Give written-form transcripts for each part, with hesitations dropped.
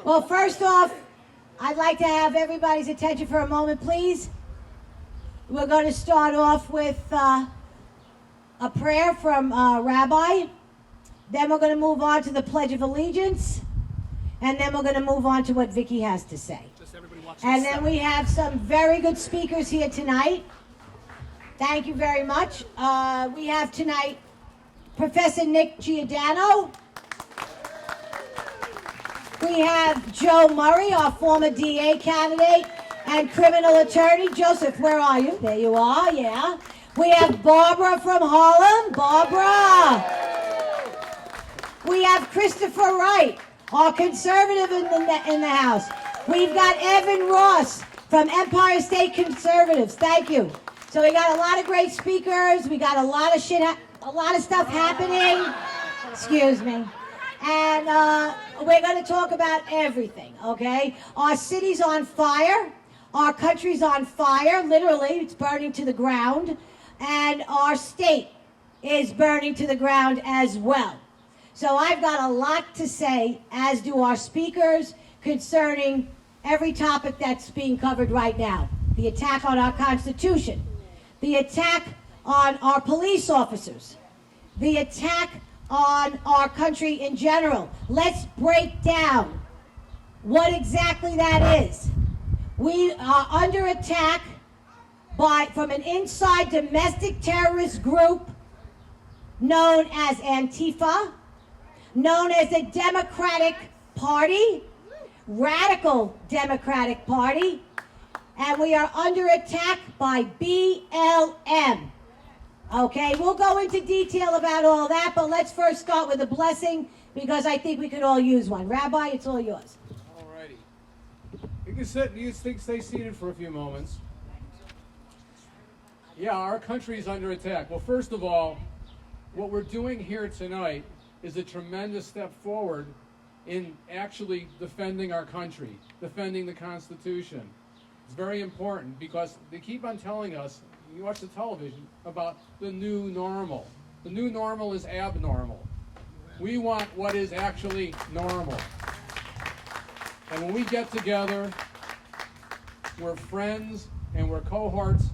Well, first off, I'd like to have everybody's attention for a moment, please. We're going to start off with a prayer from Rabbi. Then we're going to move on to the Pledge of Allegiance. And then we're going to move on to what Vicky has to say. And then we have some very good speakers here tonight. Thank you very much. We have tonight Professor Nick Giordano. We have Joe Murray, our former DA candidate and criminal attorney. Joseph, where are you? There you are, yeah. We have Barbara from Harlem. Barbara. We have Christopher Wright, our conservative in the house. We've got Evan Ross from Empire State Conservatives. Thank you. So we got a lot of great speakers. We got a lot of stuff happening. Excuse me. And we're going to talk about everything, okay? Our city's on fire. Our country's on fire. Literally, it's burning to the ground. And our state is burning to the ground as well. So I've got a lot to say, as do our speakers, concerning every topic that's being covered right now. The attack on our Constitution. The attack on our police officers. The attack on our country in general. Let's break down what exactly that is. We are under attack from an inside domestic terrorist group known as Antifa, known as the Democratic Party, Radical Democratic Party, and we are under attack by BLM. Okay, we'll go into detail about all that, but let's first start with a blessing, because I think we could all use one. Rabbi, it's all yours. All righty. You can stay seated for a few moments. Yeah, our country is under attack. Well, first of all, what we're doing here tonight is a tremendous step forward in actually defending our country, defending the Constitution. It's very important because they keep on telling us, you watch the television, about the new normal. The new normal is abnormal. We want what is actually normal. And when we get together, we're friends and we're cohorts,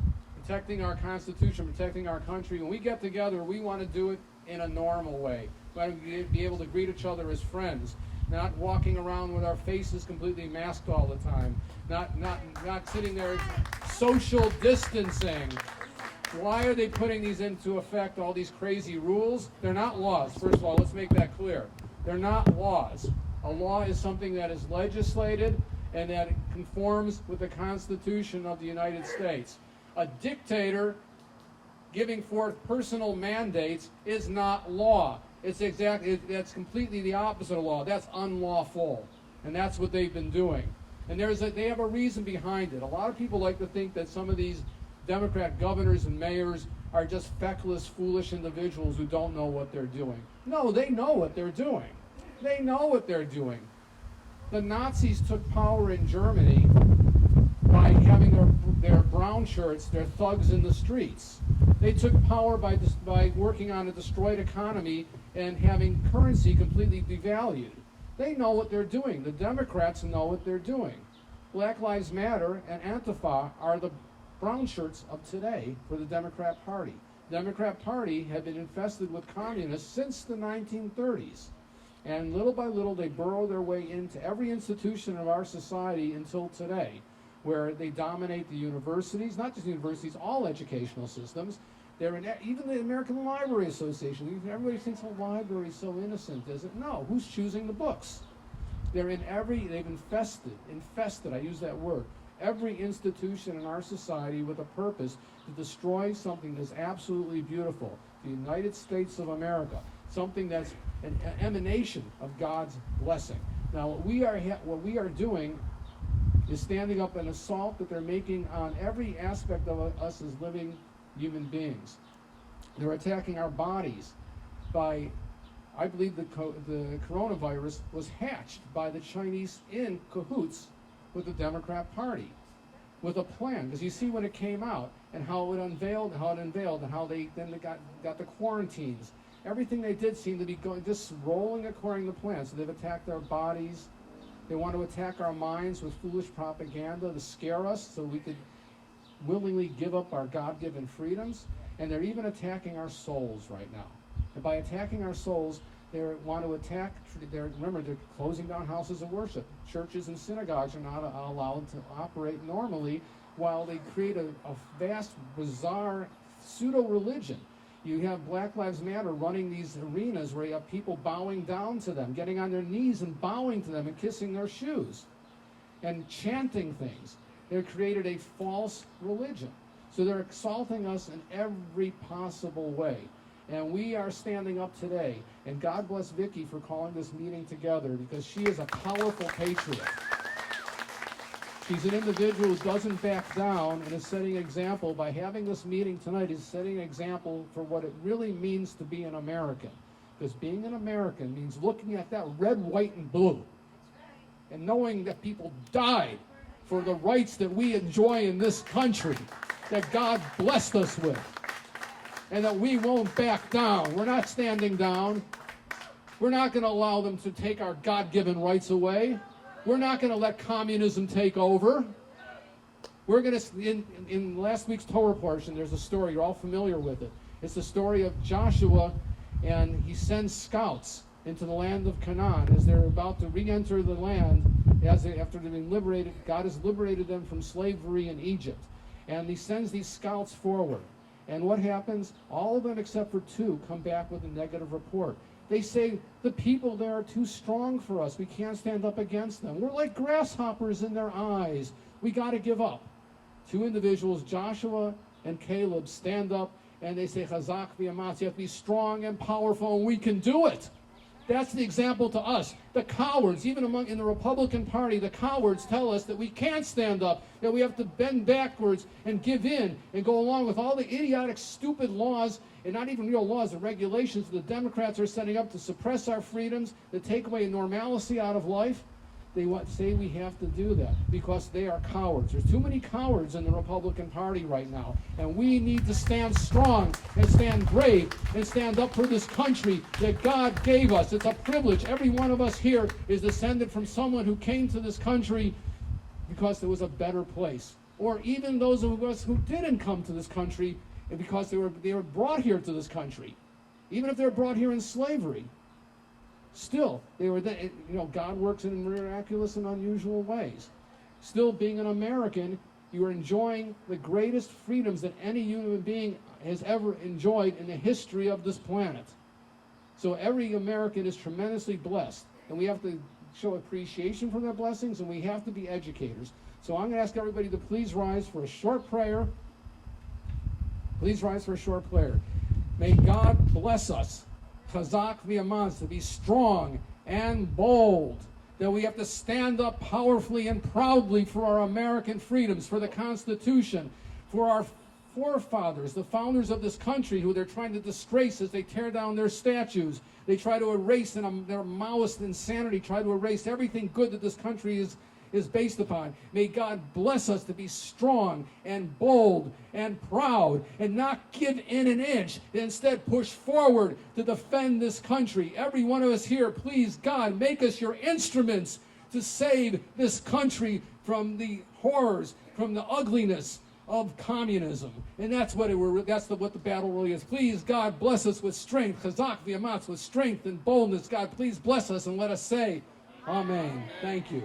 protecting our Constitution, protecting our country. When we get together, we want to do it in a normal way. We want to be able to greet each other as friends, not walking around with our faces completely masked all the time, not sitting there social distancing. Why are they putting these into effect, all these crazy rules? They're not laws. First of all, let's make that clear. They're not laws. A law is something that is legislated and that conforms with the Constitution of the United States. A dictator giving forth personal mandates is not law. That's completely the opposite of law. That's unlawful. And that's what they've been doing. And they have a reason behind it. A lot of people like to think that some of these Democrat governors and mayors are just feckless, foolish individuals who don't know what they're doing. No, they know what they're doing. They know what they're doing. The Nazis took power in Germany by having their brown shirts, their thugs in the streets. They took power by working on a destroyed economy and having currency completely devalued. They know what they're doing. The Democrats know what they're doing. Black Lives Matter and Antifa are the brown shirts of today for the Democrat Party. The Democrat Party had been infested with communists since the 1930s. And little by little, they burrow their way into every institution of our society until today, where they dominate the universities, not just universities, all educational systems. They're in even the American Library Association. Everybody thinks a library is so innocent, is it? No, who's choosing the books? They've infested, I use that word, every institution in our society with a purpose to destroy something that's absolutely beautiful, the United States of America, something that's an emanation of God's blessing. Now, what we are doing is standing up an assault that they're making on every aspect of us as living human beings. They're attacking our bodies by, I believe the coronavirus was hatched by the Chinese in cahoots with the Democrat Party with a plan. Because you see when it came out and how it unveiled, and how they got the quarantines. Everything they did seemed to be just rolling according to plan. So they've attacked our bodies, They want to attack our minds with foolish propaganda to scare us so we could willingly give up our God-given freedoms. And they're even attacking our souls right now. And by attacking our souls, they want to attack, remember, they're closing down houses of worship. Churches and synagogues are not allowed to operate normally while they create a vast, bizarre pseudo-religion. You have Black Lives Matter running these arenas where you have people bowing down to them, getting on their knees and bowing to them and kissing their shoes and chanting things. They've created a false religion. So they're exalting us in every possible way. And we are standing up today. And God bless Vicki for calling this meeting together, because she is a powerful patriot. She's an individual who doesn't back down and is setting an example. By having this meeting tonight, is setting an example for what it really means to be an American. Because being an American means looking at that red, white, and blue and knowing that people died for the rights that we enjoy in this country, that God blessed us with, and that we won't back down. We're not standing down. We're not going to allow them to take our God-given rights away. We're not going to let communism take over. We're going to, in last week's Torah portion, there's a story, you're all familiar with it. It's the story of Joshua, and he sends scouts into the land of Canaan as they're about to re-enter the land after they've been liberated. God has liberated them from slavery in Egypt. And he sends these scouts forward. And what happens? All of them except for two come back with a negative report. They say, the people there are too strong for us. We can't stand up against them. We're like grasshoppers in their eyes. We got to give up. Two individuals, Joshua and Caleb, stand up and they say, Chazak v'amatz, you have to be strong and powerful, and we can do it. That's the example to us. The cowards, even in the Republican Party, the cowards tell us that we can't stand up, that we have to bend backwards and give in and go along with all the idiotic, stupid laws, and not even real laws, the regulations the Democrats are setting up to suppress our freedoms, to take away normalcy out of life. They say we have to do that because they are cowards. There's too many cowards in the Republican Party right now. And we need to stand strong and stand brave and stand up for this country that God gave us. It's a privilege. Every one of us here is descended from someone who came to this country because there was a better place. Or even those of us who didn't come to this country because they were brought here to this country. Even if they were brought here in slavery. Still, God works in miraculous and unusual ways. Still, being an American, you are enjoying the greatest freedoms that any human being has ever enjoyed in the history of this planet. So every American is tremendously blessed, and we have to show appreciation for their blessings, and we have to be educators. So I'm going to ask everybody to please rise for a short prayer. Please rise for a short prayer. May God bless us. Chazak v'amatz, to be strong and bold, that we have to stand up powerfully and proudly for our American freedoms, for the Constitution, for our forefathers, the founders of this country, who they're trying to disgrace as they tear down their statues. They try to erase, in their Maoist insanity, try to erase everything good that this country is based upon. May God bless us to be strong and bold and proud and not give in an inch, and instead push forward to defend this country. Every one of us here, please, God, make us your instruments to save this country from the horrors, from the ugliness of communism. And that's what what the battle really is. Please, God, bless us with strength. Chazak v'amatz, with strength and boldness. God, please bless us and let us say, Amen. Thank you.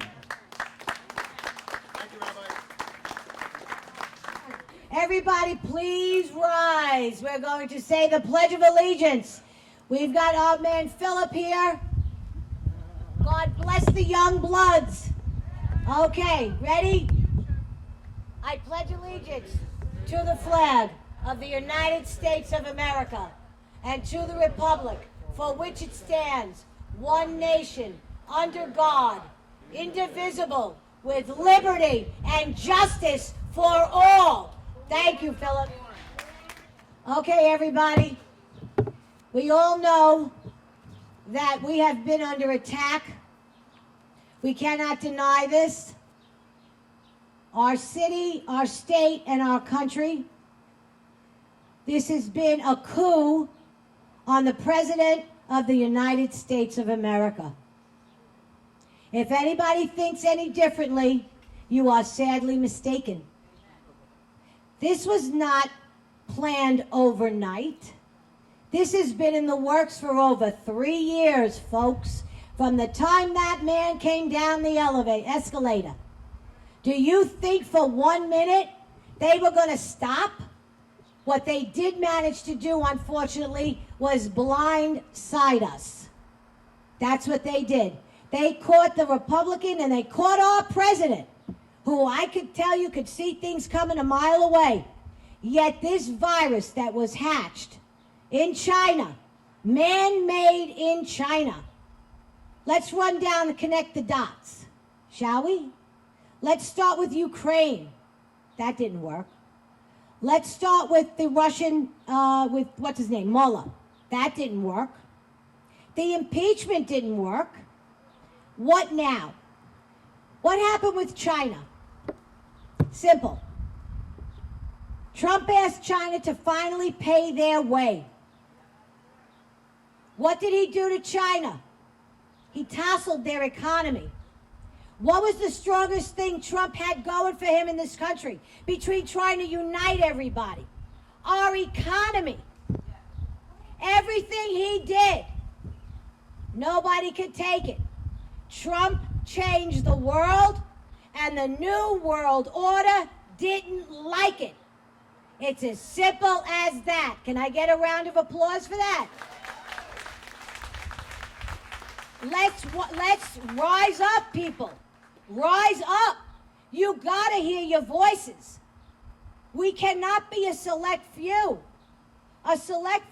Everybody, please rise. We're going to say the Pledge of Allegiance. We've got our man Philip here. God bless the young bloods. Okay, ready? I pledge allegiance to the flag of the United States of America and to the republic for which it stands, one nation, under God, indivisible, with liberty and justice for all. Thank you, Philip. Okay, everybody. We all know that we have been under attack. We cannot deny this. Our city, our state, and our country. This has been a coup on the President of the United States of America. If anybody thinks any differently, you are sadly mistaken. This was not planned overnight. This has been in the works for over 3 years, folks, from the time that man came down the escalator. Do you think for 1 minute they were going to stop? What they did manage to do, unfortunately, was blindside us. That's what they did. They caught the Republican and they caught our president, who I could tell you could see things coming a mile away. Yet this virus that was hatched in China, man-made in China. Let's run down and connect the dots, shall we? Let's start with Ukraine. That didn't work. Let's start with the Russian, with what's his name, Mueller. That didn't work. The impeachment didn't work. What now? What happened with China? Simple. Trump asked China to finally pay their way. What did he do to China? He tousled their economy. What was the strongest thing Trump had going for him in this country between trying to unite everybody? Our economy. Everything he did, nobody could take it. Trump changed the world, and the New World Order didn't like it. It's as simple as that. Can I get a round of applause for that? Let's rise up, people. Rise up. You gotta hear your voices. We cannot be a select few. A select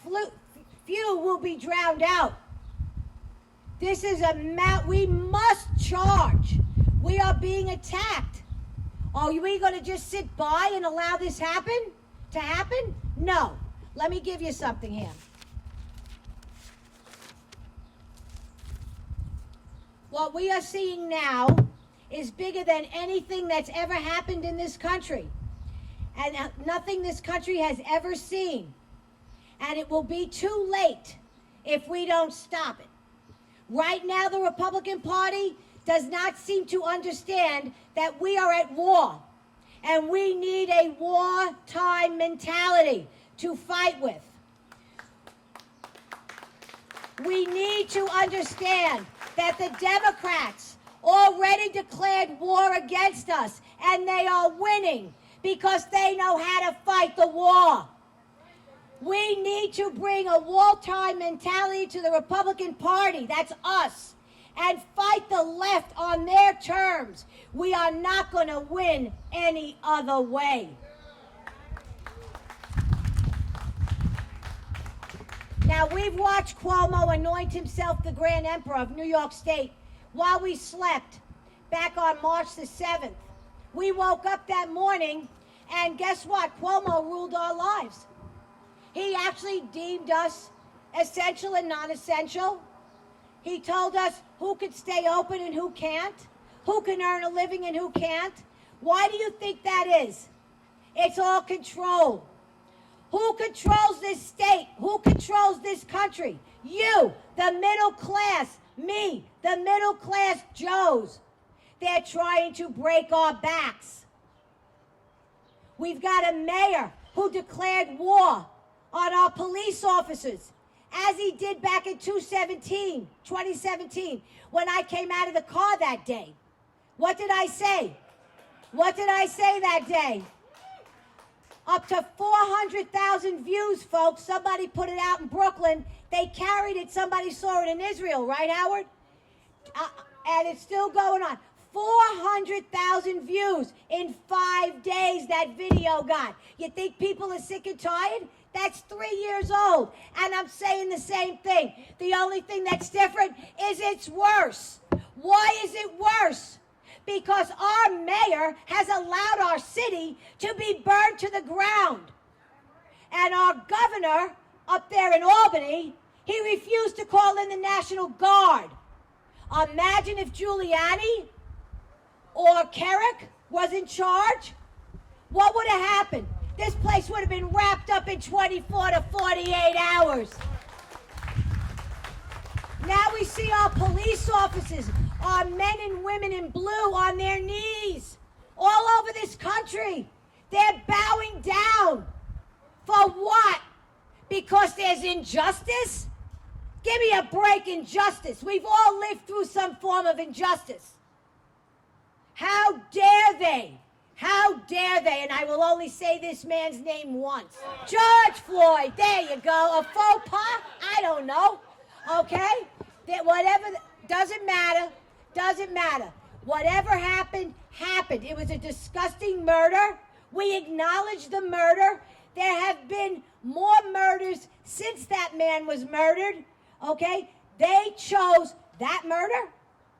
few will be drowned out. This is we must charge. We are being attacked. Are we going to just sit by and allow this to happen? No. Let me give you something here. What we are seeing now is bigger than anything that's ever happened in this country. And nothing this country has ever seen. And it will be too late if we don't stop it. Right now, the Republican Party does not seem to understand that we are at war. And we need a wartime mentality to fight with. We need to understand that the Democrats already declared war against us, and they are winning because they know how to fight the war. We need to bring a wartime mentality to the Republican Party, that's us, and fight the left on their terms. We are not going to win any other way. Now, we've watched Cuomo anoint himself the Grand Emperor of New York State while we slept back on March the 7th. We woke up that morning, and guess what? Cuomo ruled our lives. He actually deemed us essential and non-essential. He told us who could stay open and who can't, who can earn a living and who can't. Why do you think that is? It's all control. Who controls this state? Who controls this country? You, the middle class, me, the middle class Joes. They're trying to break our backs. We've got a mayor who declared war on our police officers, as he did back in 2017, when I came out of the car that day. What did I say? What did I say that day? Up to 400,000 views, folks. Somebody put it out in Brooklyn. They carried it. Somebody saw it in Israel, right, Howard? And it's still going on. 400,000 views in 5 days that video got. You think people are sick and tired? That's 3 years old. And I'm saying the same thing. The only thing that's different is it's worse. Why is it worse? Because our mayor has allowed our city to be burned to the ground. And our governor up there in Albany, he refused to call in the National Guard. Imagine if Giuliani or Kerrick was in charge. What would have happened? This place would have been wrapped up in 24 to 48 hours. Now we see our police officers, our men and women in blue on their knees all over this country. They're bowing down. For what? Because there's injustice? Give me a break, injustice. We've all lived through some form of injustice. How dare they? How dare they? And I will only say this man's name once. George Floyd. There you go. A faux pas? I don't know. Okay? That whatever, doesn't matter. Doesn't matter. Whatever happened, happened. It was a disgusting murder. We acknowledge the murder. There have been more murders since that man was murdered. Okay? They chose that murder,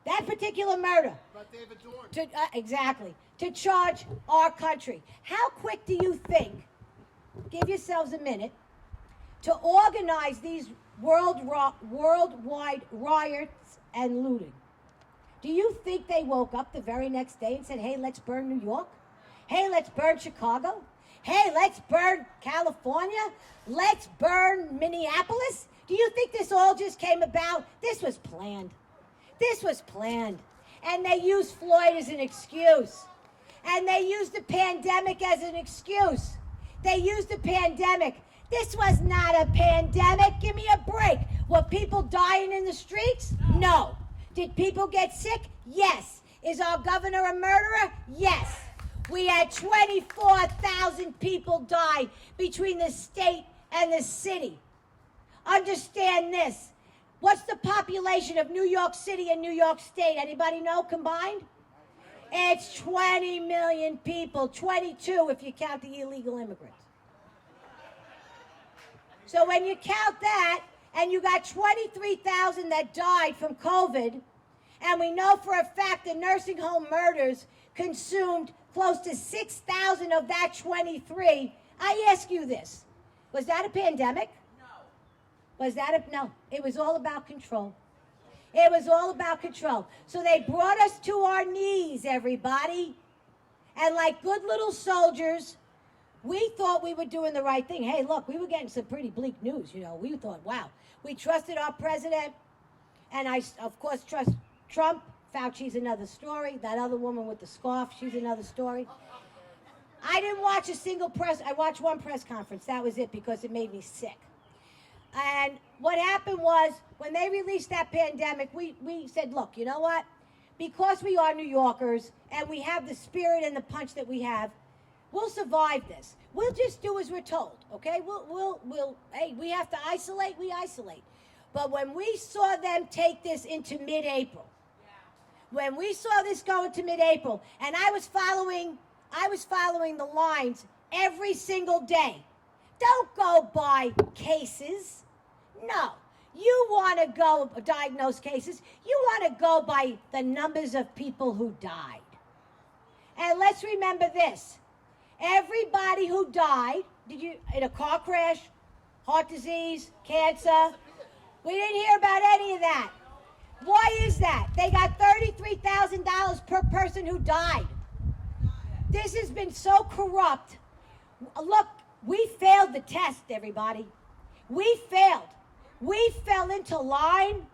that particular murder. About David Dorn. Exactly. To charge our country. How quick do you think, give yourselves a minute, to organize these worldwide riots and looting? Do you think they woke up the very next day and said, hey, let's burn New York? Hey, let's burn Chicago? Hey, let's burn California? Let's burn Minneapolis? Do you think this all just came about? This was planned. This was planned. And they used Floyd as an excuse. And they used the pandemic as an excuse. They used the pandemic. This was not a pandemic. Give me a break. Were people dying in the streets? No. Did people get sick? Yes. Is our governor a murderer? Yes. We had 24,000 people die between the state and the city. Understand this. What's the population of New York City and New York State? Anybody know combined? It's 20 million people, 22 if you count the illegal immigrants. So when you count that, and you got 23,000 that died from COVID, and we know for a fact the nursing home murders consumed close to 6,000 of that 23, I ask you this. Was that a pandemic? No. No. It was all about control. It was all about control. So they brought us to our knees, everybody. And like good little soldiers, we thought we were doing the right thing. Hey, look, we were getting some pretty bleak news, you know. We thought, wow. We trusted our president, and I, of course, trust Trump. Fauci's another story. That other woman with the scarf, she's another story. I didn't watch a single I watched one press conference. That was it, because it made me sick. And what happened was, when they released that pandemic, we said, look, you know what? Because we are New Yorkers, and we have the spirit and the punch that we have, we'll survive this. We'll just do as we're told, okay? Hey, we have to isolate, we isolate. But when we saw them take this into mid-April, when we saw this go into mid-April, and I was following the lines every single day. Don't go by cases. No. You want to go diagnose cases. You want to go by the numbers of people who died. And let's remember this. Everybody who died, in a car crash, heart disease, cancer, we didn't hear about any of that. Why is that? They got $33,000 per person who died. This has been so corrupt. Look, we failed the test, everybody. We failed. We fell into line.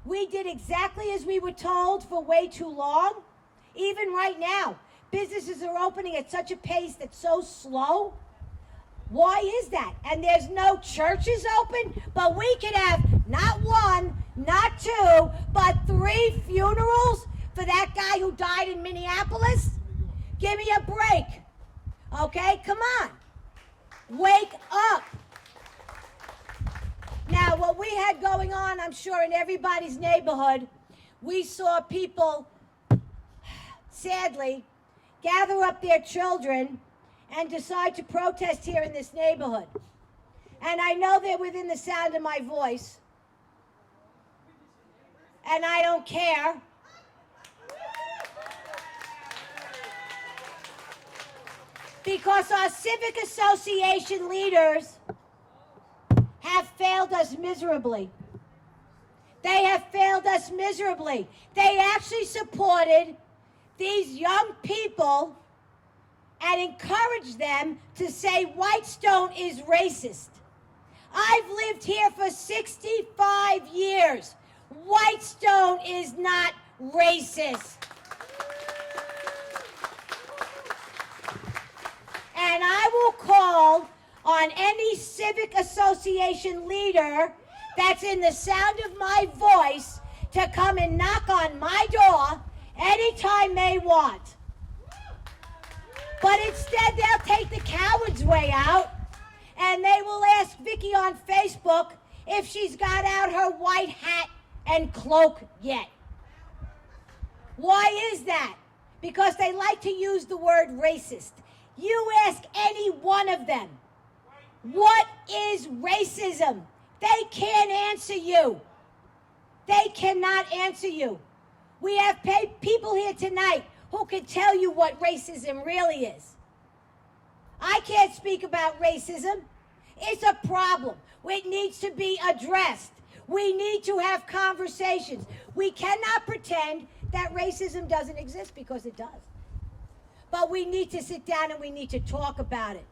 We did exactly as we were told for way too long. Even right now, businesses are opening at such a pace that's so slow. Why is that? And there's no churches open, but we could have not one, not two, but 3 funerals for that guy who died in Minneapolis? Give me a break. Okay, come on. Wake up. Now, what we had going on, I'm sure, in everybody's neighborhood, we saw people, sadly, gather up their children and decide to protest here in this neighborhood. And I know they're within the sound of my voice. And I don't care. Because our civic association leaders have failed us miserably. They have failed us miserably. They actually supported these young people and encouraged them to say Whitestone is racist. I've lived here for 65 years. Whitestone is not racist. And I will call on any civic association leader that's in the sound of my voice to come and knock on my door anytime they want. But instead, they'll take the coward's way out, and they will ask Vicky on Facebook if she's got out her white hat and cloak yet. Why is that? Because they like to use the word racist. You ask any one of them, what is racism? They can't answer you. They cannot answer you. We have people here tonight who can tell you what racism really is. I can't speak about racism. It's a problem. It needs to be addressed. We need to have conversations. We cannot pretend that racism doesn't exist, because it does. But we need to sit down and we need to talk about it.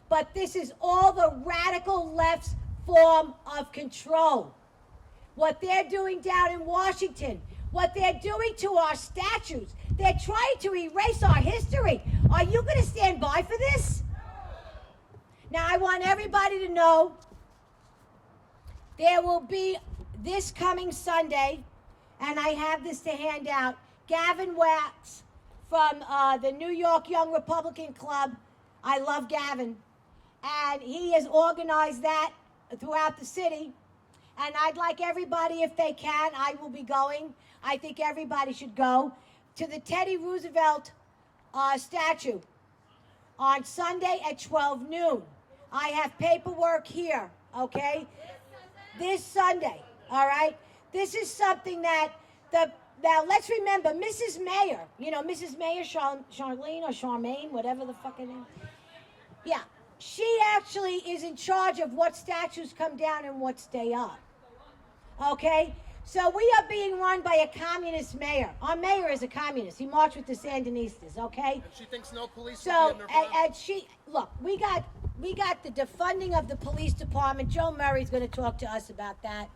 But this is all the radical left's form of control. What they're doing down in Washington, what they're doing to our statues, they're trying to erase our history. Are you going to stand by for this? Now, I want everybody to know there will be this coming Sunday, and I have this to hand out, Gavin Watts from the New York Young Republican Club. I love Gavin. And he has organized that throughout the city. And I'd like everybody, if they can, I will be going. I think everybody should go to the Teddy Roosevelt statue on Sunday at 12 noon. I have paperwork here, okay? This Sunday, all right? This is something that now let's remember, Mrs. Mayor, you know, Mrs. Mayor Charlene or Charmaine, whatever the fucking name. Yeah, she actually is in charge of what statues come down and what stay up. Okay? So we are being run by a communist mayor. Our mayor is a communist. He marched with the Sandinistas, okay? And she thinks no police So, will be in their and she, look, we got the defunding of the police department. Joe Murray's going to talk to us about that.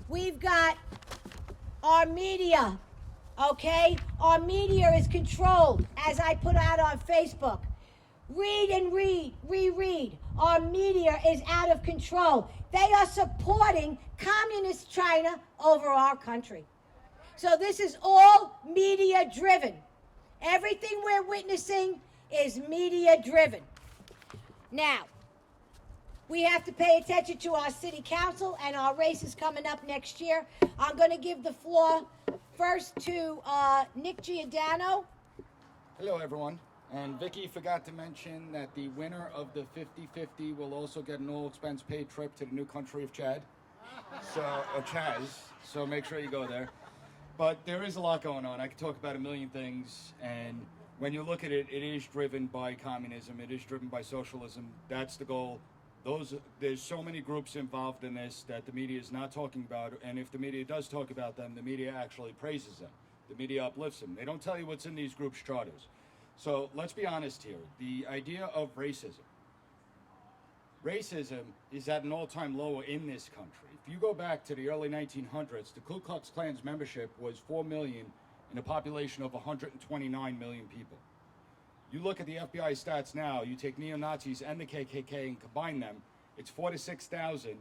We've got our media, okay? Our media is controlled, as I put out on Facebook. Read and reread. Our media is out of control. They are supporting communist China over our country. So this is all media driven. Everything we're witnessing is media driven. Now, we have to pay attention to our city council and our races coming up next year. I'm going to give the floor first to Nick Giordano. Hello, everyone. And Vicky forgot to mention that the winner of the 50-50 will also get an all-expense paid trip to the new country of Chad. Chaz. So make sure you go there. But there is a lot going on. I could talk about a million things. And when you look at it, it is driven by communism. It is driven by socialism. That's the goal. There's so many groups involved in this that the media is not talking about. And if the media does talk about them, the media actually praises them. The media uplifts them. They don't tell you what's in these groups' charters. So let's be honest here. The idea of racism is at an all-time low in this country. If you go back to the early 1900s, the Ku Klux Klan's membership was 4 million in a population of 129 million people. You look at the FBI stats now, you take neo-Nazis and the KKK and combine them, it's 4 to 6,000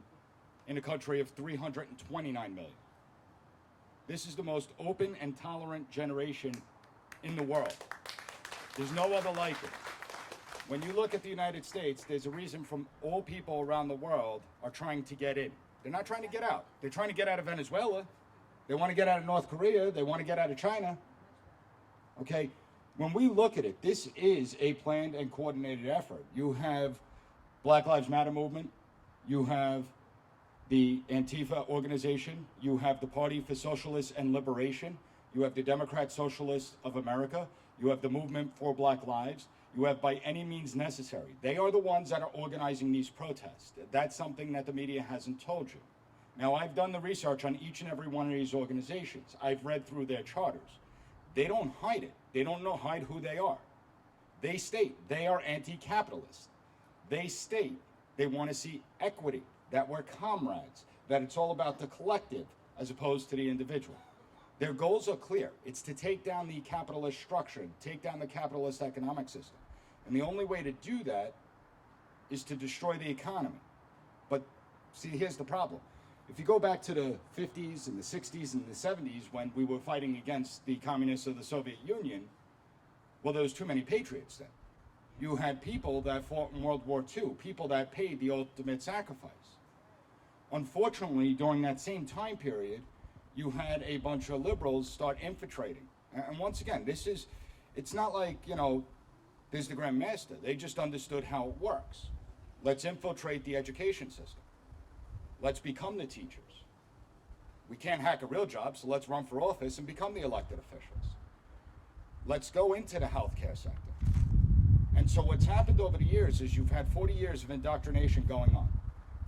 in a country of 329 million. This is the most open and tolerant generation in the world. There's no other like it. When you look at the United States, there's a reason from all people around the world are trying to get in. They're not trying to get out. They're trying to get out of Venezuela. They want to get out of North Korea. They want to get out of China. Okay? When we look at it, this is a planned and coordinated effort. You have Black Lives Matter movement. You have the Antifa organization. You have the Party for Socialists and Liberation. You have the Democrat Socialists of America. You have the Movement for Black Lives. You have By Any Means Necessary. They are the ones that are organizing these protests. That's something that the media hasn't told you. Now, I've done the research on each and every one of these organizations. I've read through their charters. They don't hide it. They don't hide who they are. They state they are anti-capitalist. They state they want to see equity, that we're comrades, that it's all about the collective, as opposed to the individual. Their goals are clear. It's to take down the capitalist structure, take down the capitalist economic system. And the only way to do that is to destroy the economy. But see, here's the problem. If you go back to the 50s and the 60s and the 70s when we were fighting against the communists of the Soviet Union, well, there was too many patriots then. You had people that fought in World War II, people that paid the ultimate sacrifice. Unfortunately, during that same time period, you had a bunch of liberals start infiltrating. And once again, it's not like, there's the Grand Master. They just understood how it works. Let's infiltrate the education system. Let's become the teachers. We can't hack a real job, so let's run for office and become the elected officials. Let's go into the healthcare sector. And so what's happened over the years is you've had 40 years of indoctrination going on.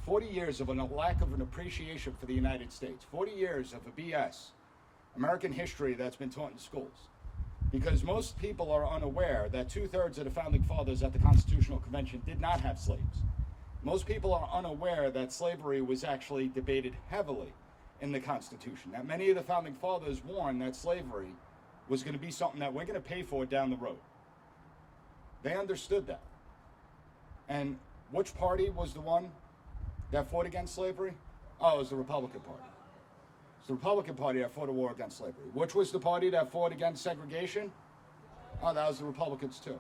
40 years of a lack of an appreciation for the United States. 40 years of a BS, American history that's been taught in schools. Because most people are unaware that 2/3 of the founding fathers at the Constitutional Convention did not have slaves. Most people are unaware that slavery was actually debated heavily in the Constitution. That many of the founding fathers warned that slavery was going to be something that we're going to pay for down the road. They understood that. And which party was the one that fought against slavery? Oh, it was the Republican Party. It's the Republican Party that fought a war against slavery. Which was the party that fought against segregation? Oh, that was the Republicans too.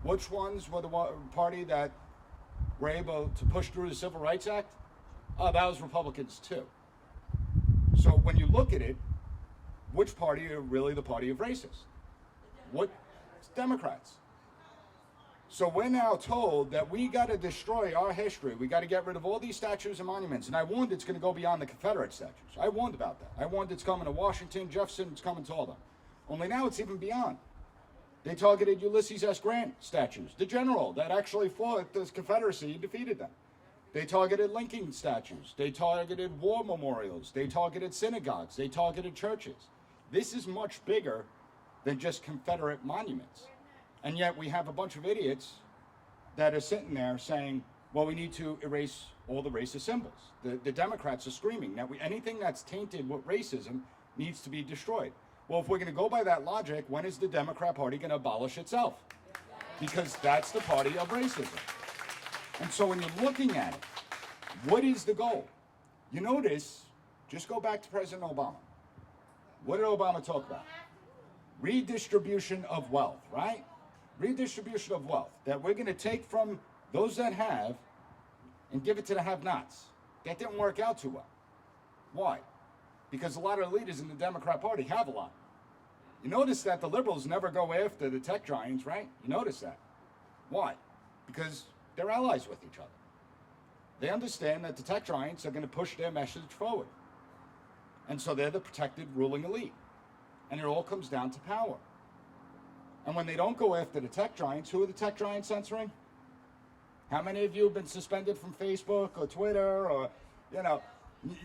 Which ones were the party that were able to push through the Civil Rights Act? Oh, that was Republicans too. So when you look at it, which party are really the party of racists? It's Democrats. So we're now told that we got to destroy our history. We got to get rid of all these statues and monuments. And I warned it's going to go beyond the Confederate statues. I warned about that. I warned it's coming to Washington, Jefferson, it's coming to all them. Only now it's even beyond. They targeted Ulysses S. Grant statues, the general that actually fought the Confederacy and defeated them. They targeted Lincoln statues. They targeted war memorials. They targeted synagogues. They targeted churches. This is much bigger than just Confederate monuments. And yet we have a bunch of idiots that are sitting there saying, well, we need to erase all the racist symbols. The Democrats are screaming that anything that's tainted with racism needs to be destroyed. Well, if we're going to go by that logic, when is the Democrat Party going to abolish itself? Because that's the party of racism. And so when you're looking at it, what is the goal? You notice, just go back to President Obama. What did Obama talk about? Redistribution of wealth, right? Redistribution of wealth. That we're going to take from those that have and give it to the have-nots. That didn't work out too well. Why? Because a lot of the leaders in the Democrat Party have a lot. You notice that the liberals never go after the tech giants, right? You notice that. Why? Because they're allies with each other. They understand that the tech giants are going to push their message forward. And so they're the protected ruling elite. And it all comes down to power. And when they don't go after the tech giants, who are the tech giants censoring? How many of you have been suspended from Facebook or Twitter or,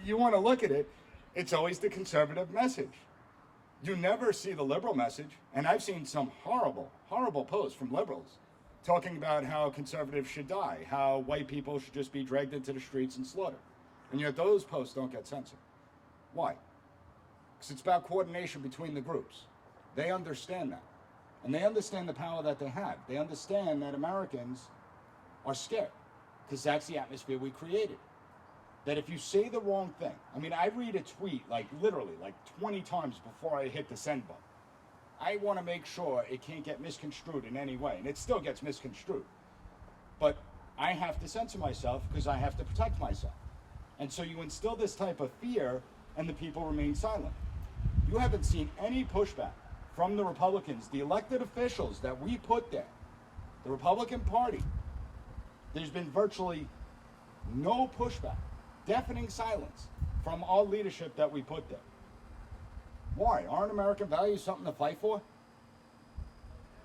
you want to look at it, it's always the conservative message. You never see the liberal message. And I've seen some horrible, horrible posts from liberals talking about how conservatives should die, how white people should just be dragged into the streets and slaughtered. And yet those posts don't get censored. Why? Because it's about coordination between the groups. They understand that. And they understand the power that they have. They understand that Americans are scared because that's the atmosphere we created. That if you say the wrong thing, I read a tweet literally 20 times before I hit the send button. I want to make sure it can't get misconstrued in any way, and it still gets misconstrued. But I have to censor myself because I have to protect myself. And so you instill this type of fear, and the people remain silent. You haven't seen any pushback from the Republicans, the elected officials that we put there, the Republican Party. There's been virtually no pushback, deafening silence from our leadership that we put there. Why? Aren't American values something to fight for?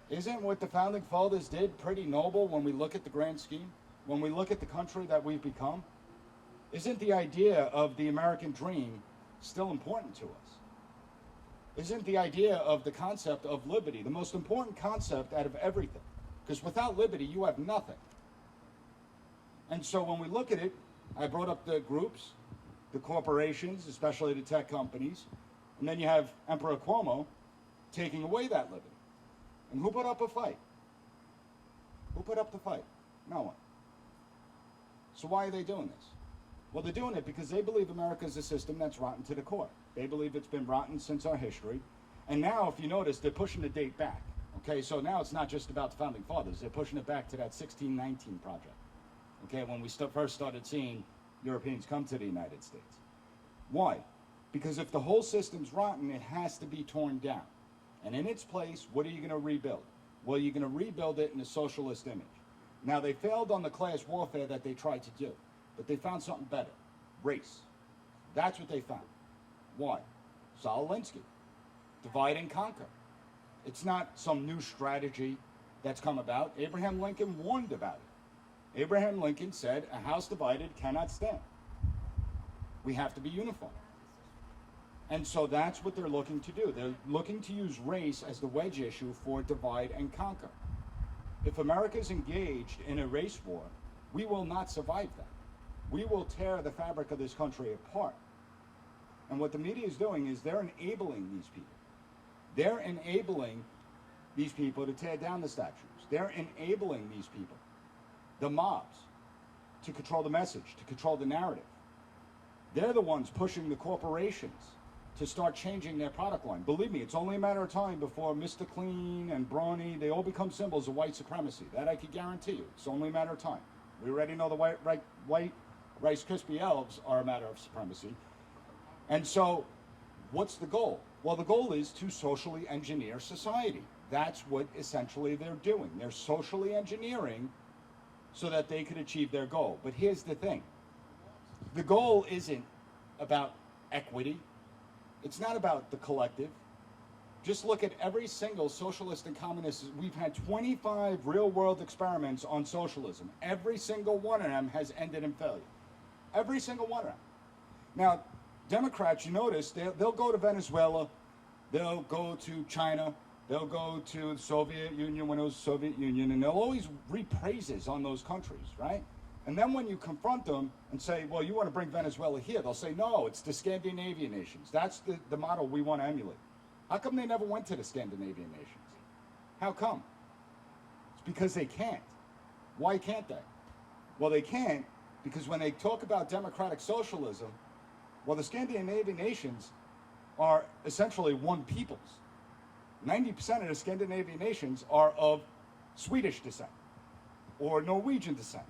Isn't what the founding fathers did pretty noble when we look at the grand scheme? When we look at the country that we've become? Isn't the idea of the American dream still important to us? Isn't the idea of the concept of liberty the most important concept out of everything? Because without liberty, you have nothing. And so when we look at it, I brought up the groups. the corporations, especially the tech companies, and then you have Emperor Cuomo taking away that liberty. And who put up a fight? Who put up the fight? No one. So why are they doing this? Well, they're doing it because they believe America is a system that's rotten to the core. They believe it's been rotten since our history. And now, if you notice, they're pushing the date back. Okay, so now it's not just about the Founding Fathers. They're pushing it back to that 1619 project. Okay, when we first started seeing Europeans come to the United States. Why? Because if the whole system's rotten, it has to be torn down. And in its place, what are you going to rebuild? Well, you're going to rebuild it in a socialist image. Now, they failed on the class warfare that they tried to do, but they found something better. Race. That's what they found. Why? Saul Alinsky. Divide and conquer. It's not some new strategy that's come about. Abraham Lincoln warned about it. Abraham Lincoln said, a house divided cannot stand. We have to be unified. And so that's what they're looking to do. They're looking to use race as the wedge issue for divide and conquer. If America is engaged in a race war, we will not survive that. We will tear the fabric of this country apart. And what the media is doing is they're enabling these people. They're enabling these people to tear down the statues. They're enabling these people, the mobs, to control the message, to control the narrative. They're the ones pushing the corporations to start changing their product line. Believe me, it's only a matter of time before Mr. Clean and Brawny, they all become symbols of white supremacy. That I can guarantee you. It's only a matter of time. We already know the white Rice Krispie elves are a matter of supremacy. And so, what's the goal? Well, the goal is to socially engineer society. That's what essentially they're doing. They're socially engineering so that they could achieve their goal. But here's the thing. The goal isn't about equity. It's not about the collective. Just look at every single socialist and communist. We've had 25 real-world experiments on socialism. Every single one of them has ended in failure. Every single one of them. Now, Democrats, you notice, they'll go to Venezuela, they'll go to China, they'll go to the Soviet Union when it was the Soviet Union, and they'll always reap praises on those countries, right? And then when you confront them and say, well, you want to bring Venezuela here, they'll say, no, it's the Scandinavian nations. That's the model we want to emulate. How come they never went to the Scandinavian nations? How come? It's because they can't. Why can't they? Well, they can't because when they talk about democratic socialism, well, the Scandinavian nations are essentially one peoples. 90% of the Scandinavian nations are of Swedish descent, or Norwegian descent,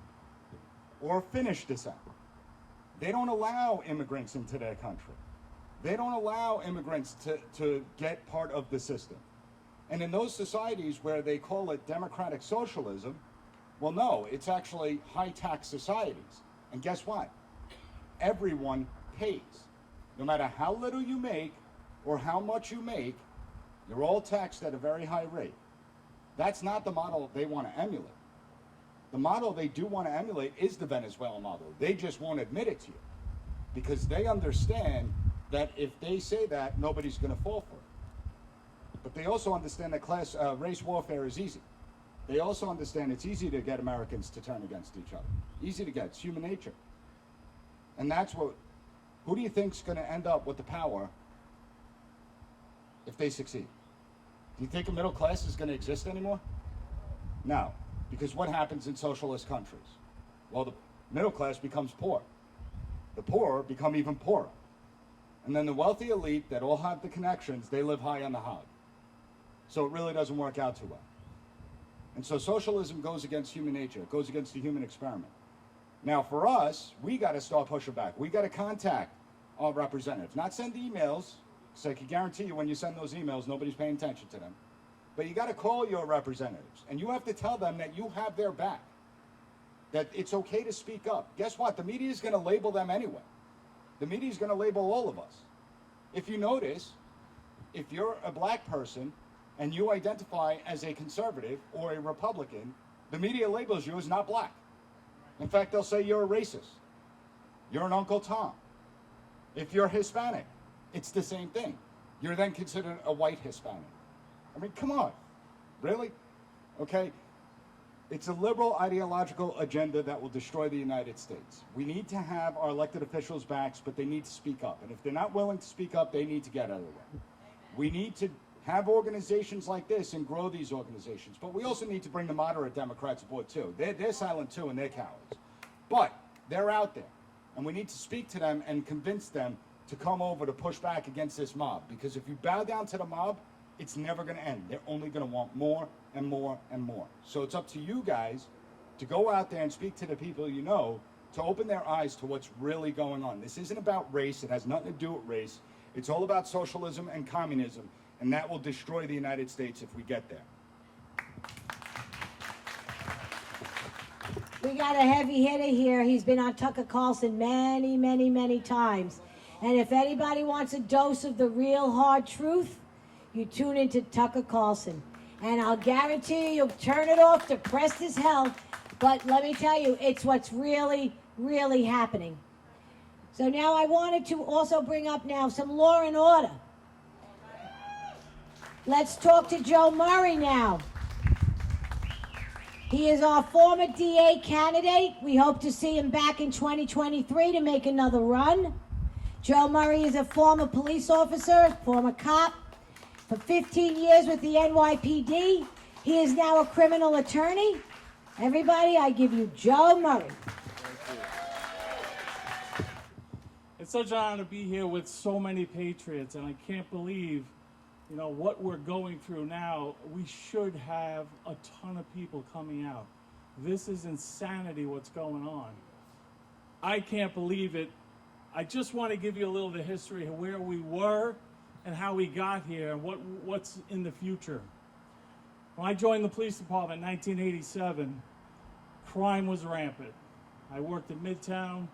or Finnish descent. They don't allow immigrants into their country. They don't allow immigrants to get part of the system. And in those societies where they call it democratic socialism, well, no, it's actually high-tax societies. And guess what? Everyone pays. No matter how little you make or how much you make, you're all taxed at a very high rate. That's not the model they want to emulate. The model they do want to emulate is the Venezuelan model. They just won't admit it to you because they understand that if they say that, nobody's going to fall for it. But they also understand that race warfare is easy. They also understand it's easy to get Americans to turn against each other. Easy to get. It's human nature. And that's what, who do you think's going to end up with the power if they succeed? Do you think a middle class is going to exist anymore? No. Because what happens in socialist countries? Well, the middle class becomes poor. The poor become even poorer. And then the wealthy elite that all have the connections, they live high on the hog. So it really doesn't work out too well. And so socialism goes against human nature. It goes against the human experiment. Now for us, we got to start pushing back. We got to contact our representatives. Not send emails, because I can guarantee you when you send those emails, nobody's paying attention to them. But you got to call your representatives, and you have to tell them that you have their back, that it's okay to speak up. Guess what? The media is going to label them anyway. The media is going to label all of us. If you notice, if you're a black person and you identify as a conservative or a Republican, the media labels you as not black. In fact, they'll say you're a racist. You're an Uncle Tom. If you're Hispanic, it's the same thing. You're then considered a white Hispanic. I mean, come on. Really? Okay? It's a liberal ideological agenda that will destroy the United States. We need to have our elected officials' backs, but they need to speak up. And if they're not willing to speak up, they need to get out of the way. We need to have organizations like this and grow these organizations. But we also need to bring the moderate Democrats aboard too. They're silent too, and they're cowards. But they're out there, and we need to speak to them and convince them to come over to push back against this mob. Because if you bow down to the mob, it's never going to end. They're only going to want more and more and more. So it's up to you guys to go out there and speak to the people you know to open their eyes to what's really going on. This isn't about race. It has nothing to do with race. It's all about socialism and communism, and that will destroy the United States if we get there. We got a heavy hitter here. He's been on Tucker Carlson many, many, many times. And if anybody wants a dose of the real hard truth, you tune into Tucker Carlson. And I'll guarantee you, you'll turn it off depressed as hell. But let me tell you, it's what's really, really happening. So now I wanted to also bring up now some law and order. Let's talk to Joe Murray now. He is our former DA candidate. We hope to see him back in 2023 to make another run. Joe Murray is a former police officer, former cop, for 15 years with the NYPD. He is now a criminal attorney. Everybody, I give you Joe Murray. It's such an honor to be here with so many patriots, and I can't believe, what we're going through now. We should have a ton of people coming out. This is insanity what's going on. I can't believe it. I just want to give you a little of the history of where we were and how we got here and what's in the future. When I joined the police department in 1987, crime was rampant. I worked in Midtown.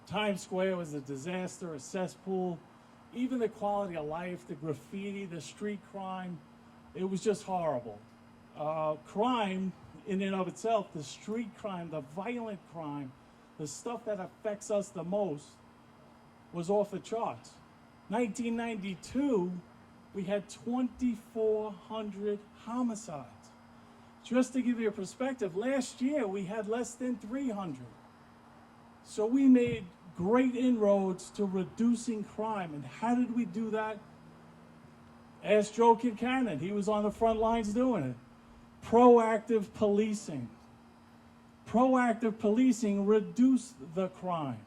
Times Square was a disaster, a cesspool. Even the quality of life, the graffiti, the street crime, it was just horrible. Crime in and of itself, the street crime, the violent crime, the stuff that affects us the most was off the charts. 1992, we had 2,400 homicides. Just to give you a perspective, last year we had less than 300. So we made great inroads to reducing crime. And how did we do that? Ask Joe Kincannon. He was on the front lines doing it. Proactive policing. Proactive policing reduced the crime.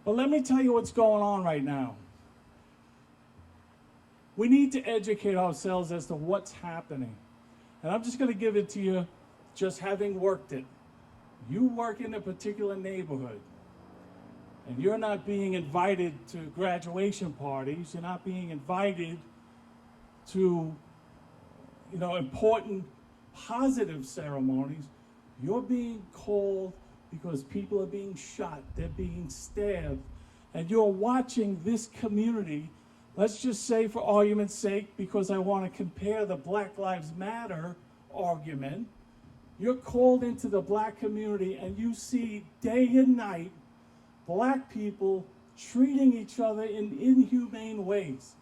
But let me tell you what's going on right now. We need to educate ourselves as to what's happening. And I'm just going to give it to you just having worked it. You work in a particular neighborhood, and you're not being invited to graduation parties, you're not being invited to, important positive ceremonies. You're being called because people are being shot, they're being stabbed, and you're watching this community, let's just say for argument's sake, because I want to compare the Black Lives Matter argument, you're called into the black community and you see day and night black people treating each other in inhumane ways.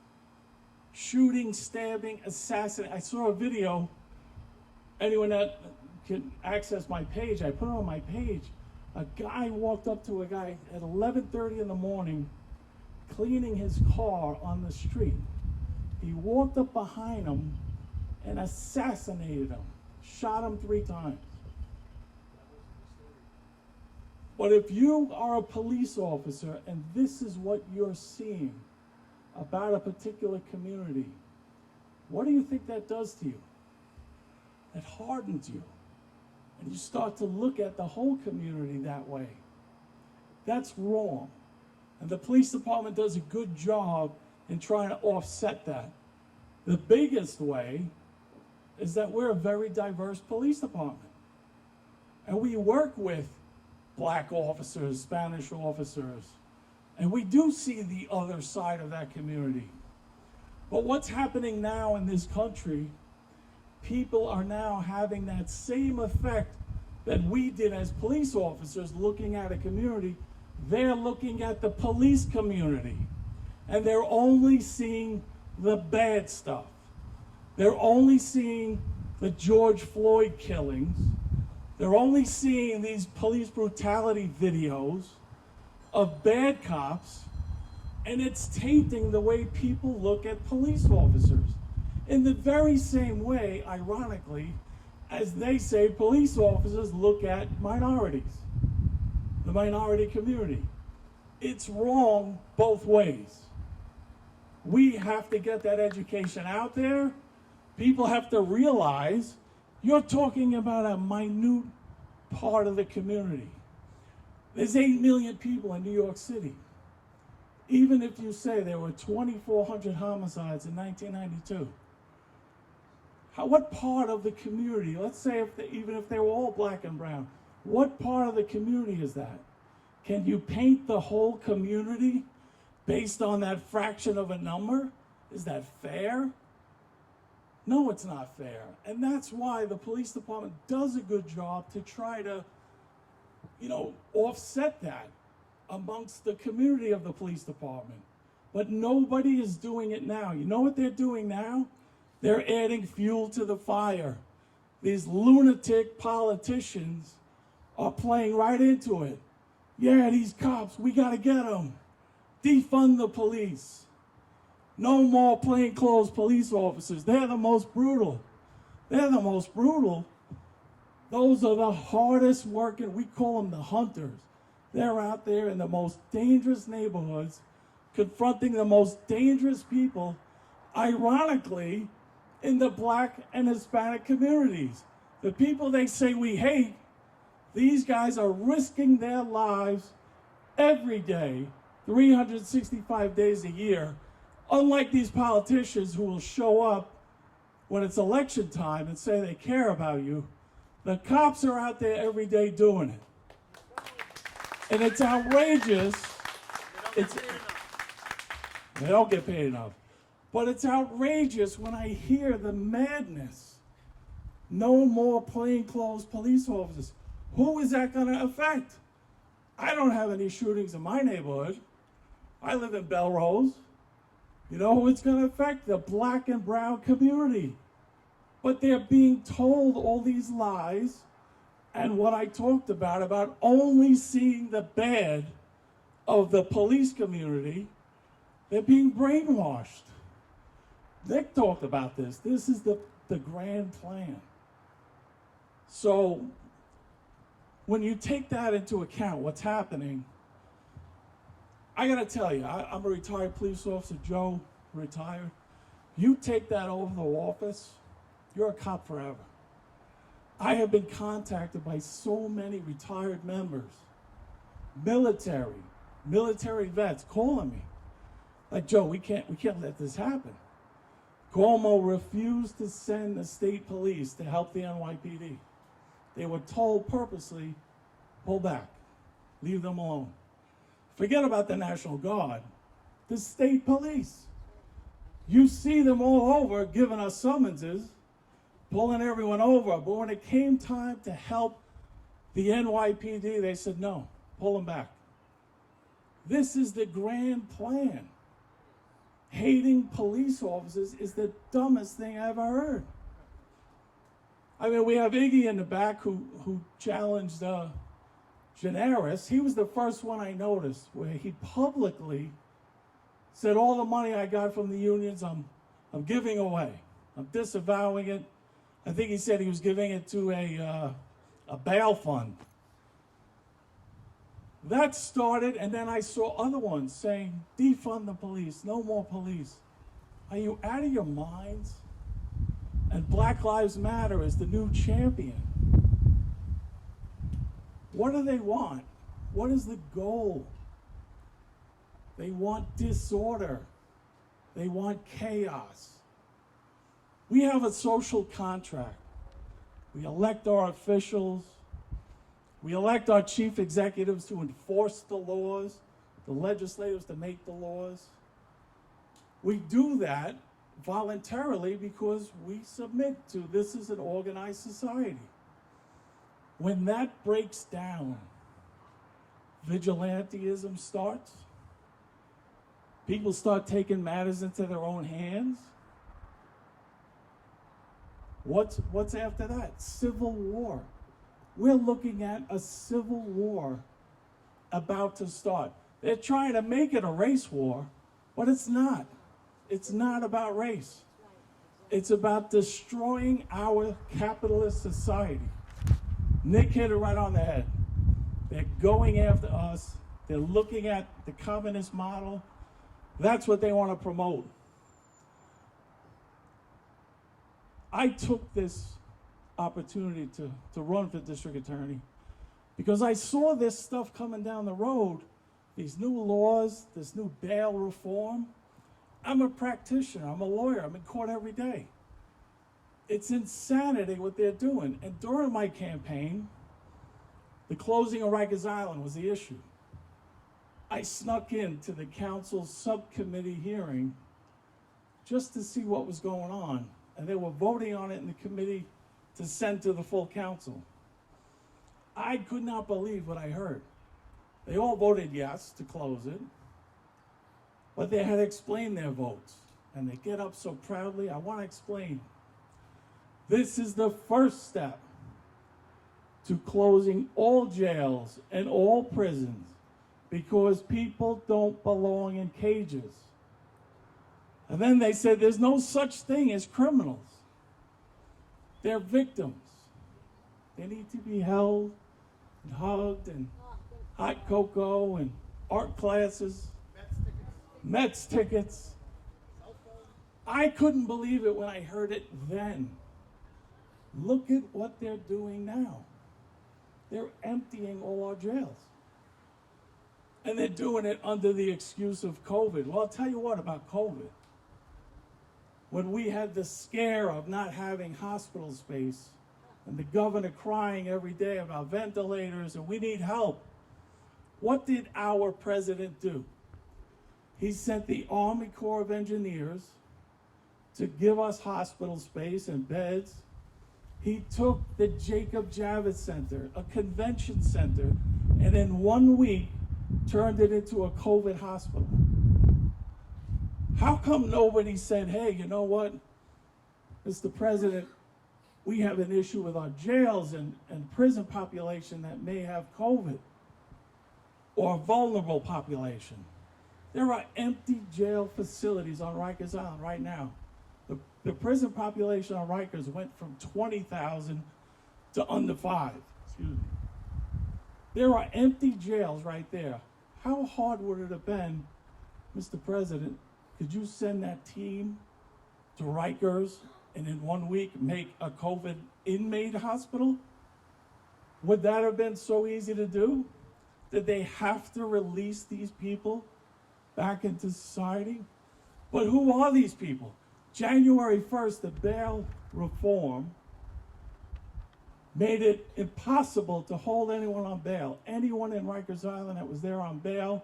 Shooting, stabbing, assassinating. I saw a video, anyone that can access my page, I put it on my page. A guy walked up to a guy at 11:30 in the morning cleaning his car on the street. He walked up behind him and assassinated him. Shot him 3 times. But if you are a police officer and this is what you're seeing about a particular community, what do you think that does to you? It hardens you. And you start to look at the whole community that way. That's wrong. And the police department does a good job in trying to offset that. The biggest way is that we're a very diverse police department. And we work with black officers, Spanish officers, and we do see the other side of that community. But what's happening now in this country, people are now having that same effect that we did as police officers looking at a community. They're looking at the police community, and they're only seeing the bad stuff. They're only seeing the George Floyd killings. They're only seeing these police brutality videos of bad cops, and it's tainting the way people look at police officers. In the very same way, ironically, as they say police officers look at minorities, the minority community. It's wrong both ways. We have to get that education out there. People have to realize you're talking about a minute part of the community. There's 8 million people in New York City. Even if you say there were 2,400 homicides in 1992, what part of the community, let's say even if they were all black and brown, what part of the community is that? Can you paint the whole community based on that fraction of a number? Is that fair? No, it's not fair. And that's why the police department does a good job to try to, offset that amongst the community of the police department. But nobody is doing it now. You know what they're doing now? They're adding fuel to the fire. These lunatic politicians are playing right into it. Yeah, these cops, we gotta get them. Defund the police. No more plainclothes police officers. They're the most brutal. They're the most brutal. Those are the hardest working, we call them the hunters. They're out there in the most dangerous neighborhoods, confronting the most dangerous people, ironically, in the black and Hispanic communities. The people they say we hate, these guys are risking their lives every day, 365 days a year, unlike these politicians who will show up when it's election time and say they care about you. The cops are out there every day doing it. And it's outrageous. They don't get paid enough. But it's outrageous when I hear the madness. No more plainclothes police officers. Who is that going to affect? I don't have any shootings in my neighborhood. I live in Belrose. You know who it's going to affect? The black and brown community. But they're being told all these lies, and what I talked about only seeing the bad of the police community, they're being brainwashed. Nick talked about this. This is the grand plan. So when you take that into account, what's happening, I gotta tell you, I'm a retired police officer, Joe, retired. You take that over the office, you're a cop forever. I have been contacted by so many retired members, military vets calling me. Like, Joe, we can't let this happen. Cuomo refused to send the state police to help the NYPD. They were told purposely, pull back, leave them alone. Forget about the National Guard, the state police. You see them all over giving us summonses, pulling everyone over. But when it came time to help the NYPD, they said, no, pull them back. This is the grand plan. Hating police officers is the dumbest thing I ever heard. I mean, we have Iggy in the back who challenged Generis. He was the first one I noticed where he publicly said, all the money I got from the unions, I'm giving away. I'm disavowing it. I think he said he was giving it to a bail fund. That started, and then I saw other ones saying, defund the police, no more police. Are you out of your minds? And Black Lives Matter is the new champion. What do they want? What is the goal? They want disorder. They want chaos. We have a social contract. We elect our officials. We elect our chief executives to enforce the laws, the legislators to make the laws. We do that voluntarily because we submit to this is an organized society. When that breaks down, vigilantism starts. People start taking matters into their own hands. What's after that? Civil war. We're looking at a civil war about to start. They're trying to make it a race war, but it's not. It's not about race. It's about destroying our capitalist society. Nick hit it right on the head. They're going after us. They're looking at the communist model. That's what they want to promote. I took this opportunity to run for district attorney because I saw this stuff coming down the road, these new laws, this new bail reform. I'm a practitioner, I'm a lawyer, I'm in court every day. It's insanity what they're doing. And during my campaign, the closing of Rikers Island was the issue. I snuck into the council's subcommittee hearing just to see what was going on. And they were voting on it in the committee to send to the full council. I could not believe what I heard. They all voted yes to close it, but they had to explain their votes. And they get up so proudly. I want to explain. This is the first step to closing all jails and all prisons because people don't belong in cages. And then they said there's no such thing as criminals. They're victims. They need to be held and hugged and hot cocoa and art classes, Mets tickets. I couldn't believe it when I heard it then. Look at what they're doing now. They're emptying all our jails. And they're doing it under the excuse of COVID. Well, I'll tell you what about COVID. When we had the scare of not having hospital space and the governor crying every day about ventilators and we need help, what did our president do? He sent the Army Corps of Engineers to give us hospital space and beds. He took the Jacob Javits Center, a convention center, and in 1 week turned it into a COVID hospital. How come nobody said, hey, you know what, Mr. President, we have an issue with our jails and prison population that may have COVID or a vulnerable population? There are empty jail facilities on Rikers Island right now. The prison population on Rikers went from 20,000 to under 5. Excuse me. There are empty jails right there. How hard would it have been, Mr. President, could you send that team to Rikers and in 1 week make a COVID inmate hospital? Would that have been so easy to do? Did they have to release these people back into society? But who are these people? January 1st, the bail reform made it impossible to hold anyone on bail. Anyone in Rikers Island that was there on bail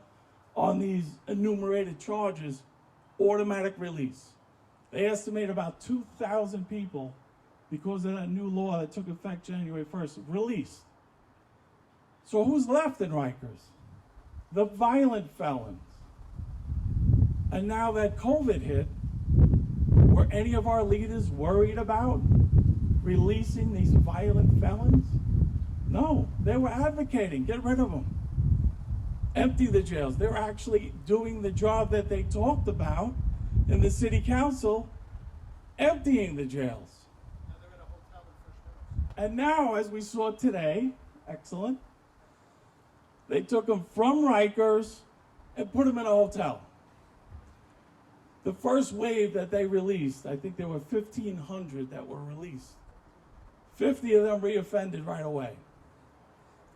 on these enumerated charges, automatic release. They estimate about 2,000 people, because of that new law that took effect January 1st, released. So who's left in Rikers? The violent felons. And now that COVID hit, were any of our leaders worried about releasing these violent felons? No, they were advocating, get rid of them. Empty the jails. They're actually doing the job that they talked about in the city council, emptying the jails. Now they're at a hotel in And now, as we saw today, excellent, they took them from Rikers and put them in a hotel. The first wave that they released, I think there were 1,500 that were released. 50 of them reoffended right away.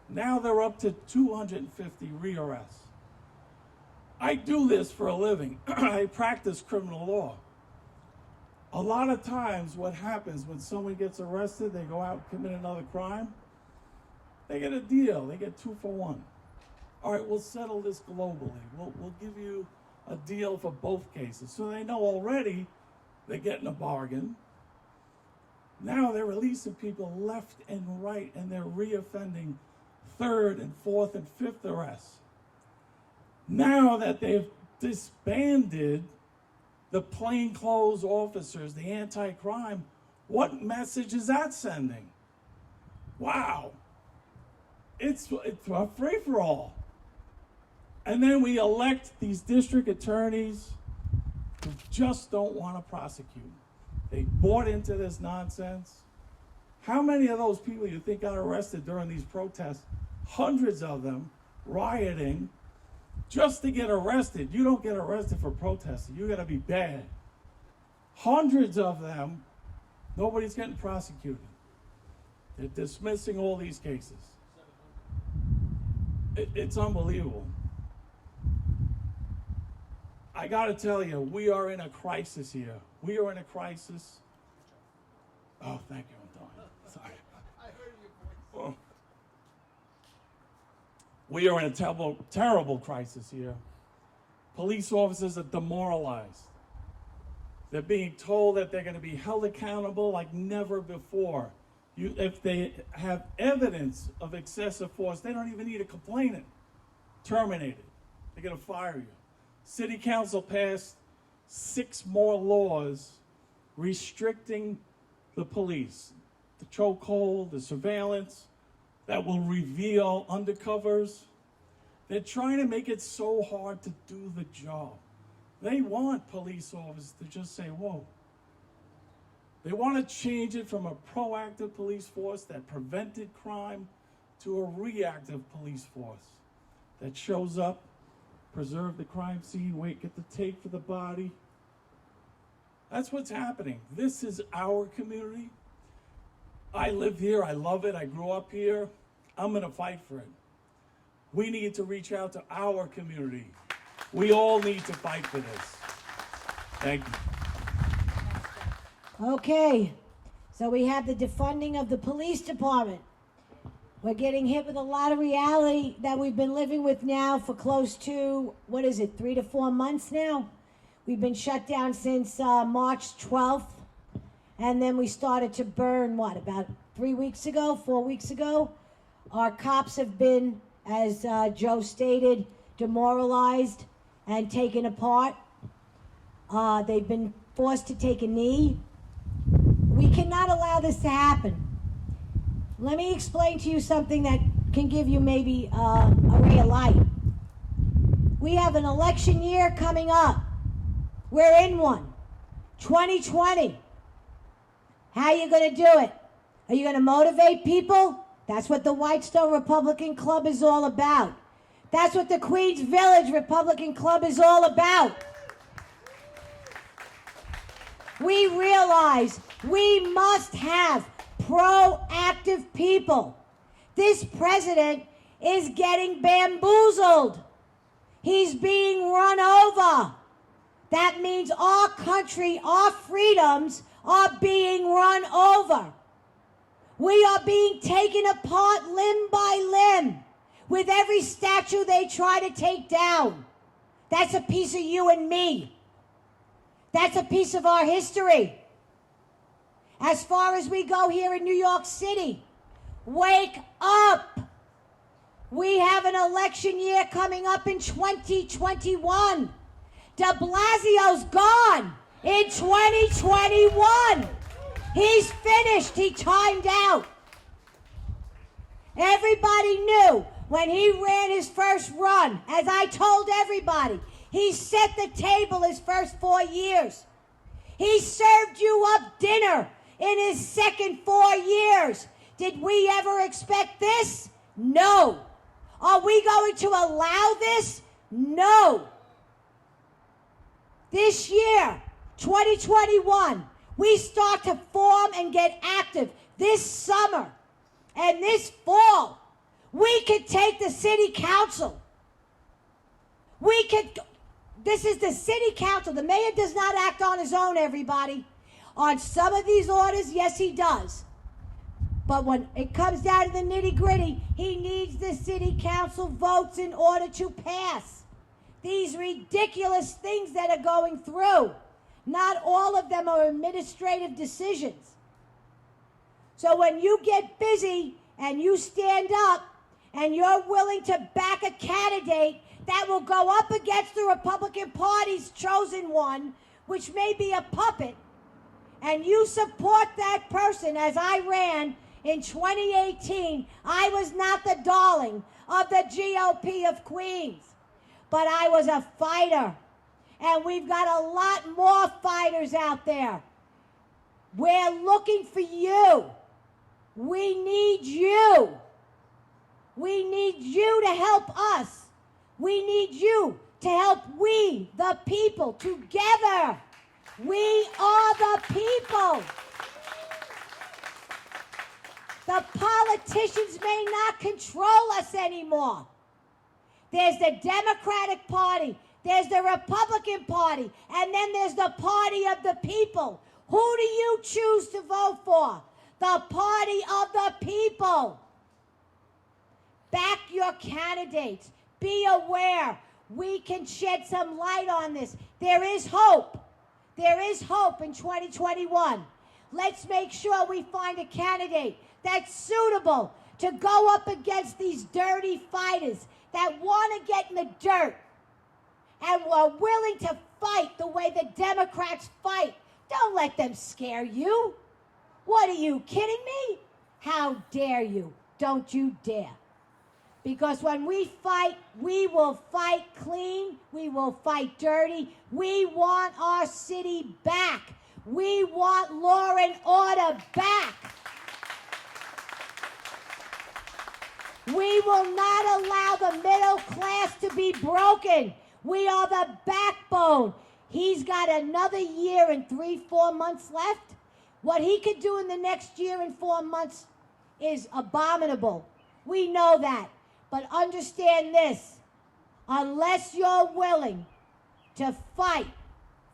Now they're up to 250 rearrests. I do this for a living. I practice criminal law. A lot of times what happens when someone gets arrested, they go out and commit another crime, they get a deal, they get 2 for 1. All right, we'll settle this globally. We'll give you a deal for both cases. So they know already they're getting a bargain. Now they're releasing people left and right, and they're reoffending 3rd and 4th and 5th arrests. Now that they've disbanded the plainclothes officers, the anti-crime, What message is that sending? Wow. It's a free-for-all. And then we elect these district attorneys who just don't want to prosecute. They bought into this nonsense. How many of those people you think got arrested during these protests? Hundreds of them rioting just to get arrested. You don't get arrested for protesting. You got to be bad. Hundreds of them, nobody's getting prosecuted. They're dismissing all these cases. It's unbelievable. I got to tell you, we are in a crisis here. We are in a crisis. Oh, thank you, Antonio. Sorry. I heard your voice. Oh. We are in a terrible, terrible crisis here. Police officers are demoralized. They're being told that they're going to be held accountable like never before. If they have evidence of excessive force, they don't even need a complainant. Terminated. They're going to fire you. City Council passed 6 more laws restricting the police, the chokehold, the surveillance, that will reveal undercovers. They're trying to make it so hard to do the job. They want police officers to just say, whoa. They want to change it from a proactive police force that prevented crime to a reactive police force that shows up, preserve the crime scene, get the tape for the body. That's what's happening. This is our community. I live here. I love it. I grew up here. I'm going to fight for it. We need to reach out to our community. We all need to fight for this. Thank you. Okay, so we have the defunding of the police department. We're getting hit with a lot of reality that we've been living with now for close to, 3 to 4 months now? We've been shut down since March 12th, and then we started to burn, about 4 weeks ago? Our cops have been, as Joe stated, demoralized and taken apart. They've been forced to take a knee. We cannot allow this to happen. Let me explain to you something that can give you maybe a ray of light. We have an election year coming up. We're in one. 2020. How are you going to do it? Are you going to motivate people? That's what the Whitestone Republican Club is all about. That's what the Queens Village Republican Club is all about. We realize we must have proactive people. This president is getting bamboozled. He's being run over. That means our country, our freedoms are being run over. We are being taken apart limb by limb with every statue they try to take down. That's a piece of you and me. That's a piece of our history. As far as we go here in New York City, wake up. We have an election year coming up in 2021. De Blasio's gone in 2021. He's finished. He timed out. Everybody knew when he ran his first run, as I told everybody, he set the table his first 4 years. He served you up dinner in his second 4 years. Did we ever expect this? No. Are we going to allow this? No. This year, 2021, we start to form and get active this summer and this fall. We could take the city council. This is the city council. The mayor does not act on his own, everybody. On some of these orders, yes, he does. But when it comes down to the nitty-gritty, he needs the city council votes in order to pass these ridiculous things that are going through. Not all of them are administrative decisions. So when you get busy and you stand up and you're willing to back a candidate that will go up against the Republican Party's chosen one, which may be a puppet, and you support that person as I ran in 2018, I was not the darling of the GOP of Queens, but I was a fighter. And we've got a lot more fighters out there. We're looking for you. We need you. We need you to help us. We need you to help we, the people, together. We are the people. The politicians may not control us anymore. There's the Democratic Party, there's the Republican Party, and then there's the party of the people. Who do you choose to vote for? The party of the people. Back your candidates. Be aware. We can shed some light on this. There is hope. There is hope in 2021. Let's make sure we find a candidate that's suitable to go up against these dirty fighters that want to get in the dirt and are willing to fight the way the Democrats fight. Don't let them scare you. What are you, kidding me? How dare you? Don't you dare. Because when we fight, we will fight clean. We will fight dirty. We want our city back. We want law and order back. We will not allow the middle class to be broken. We are the backbone. He's got another year and 3-4 months left. What he could do in the next year and 4 months is abominable. We know that. But understand this, unless you're willing to fight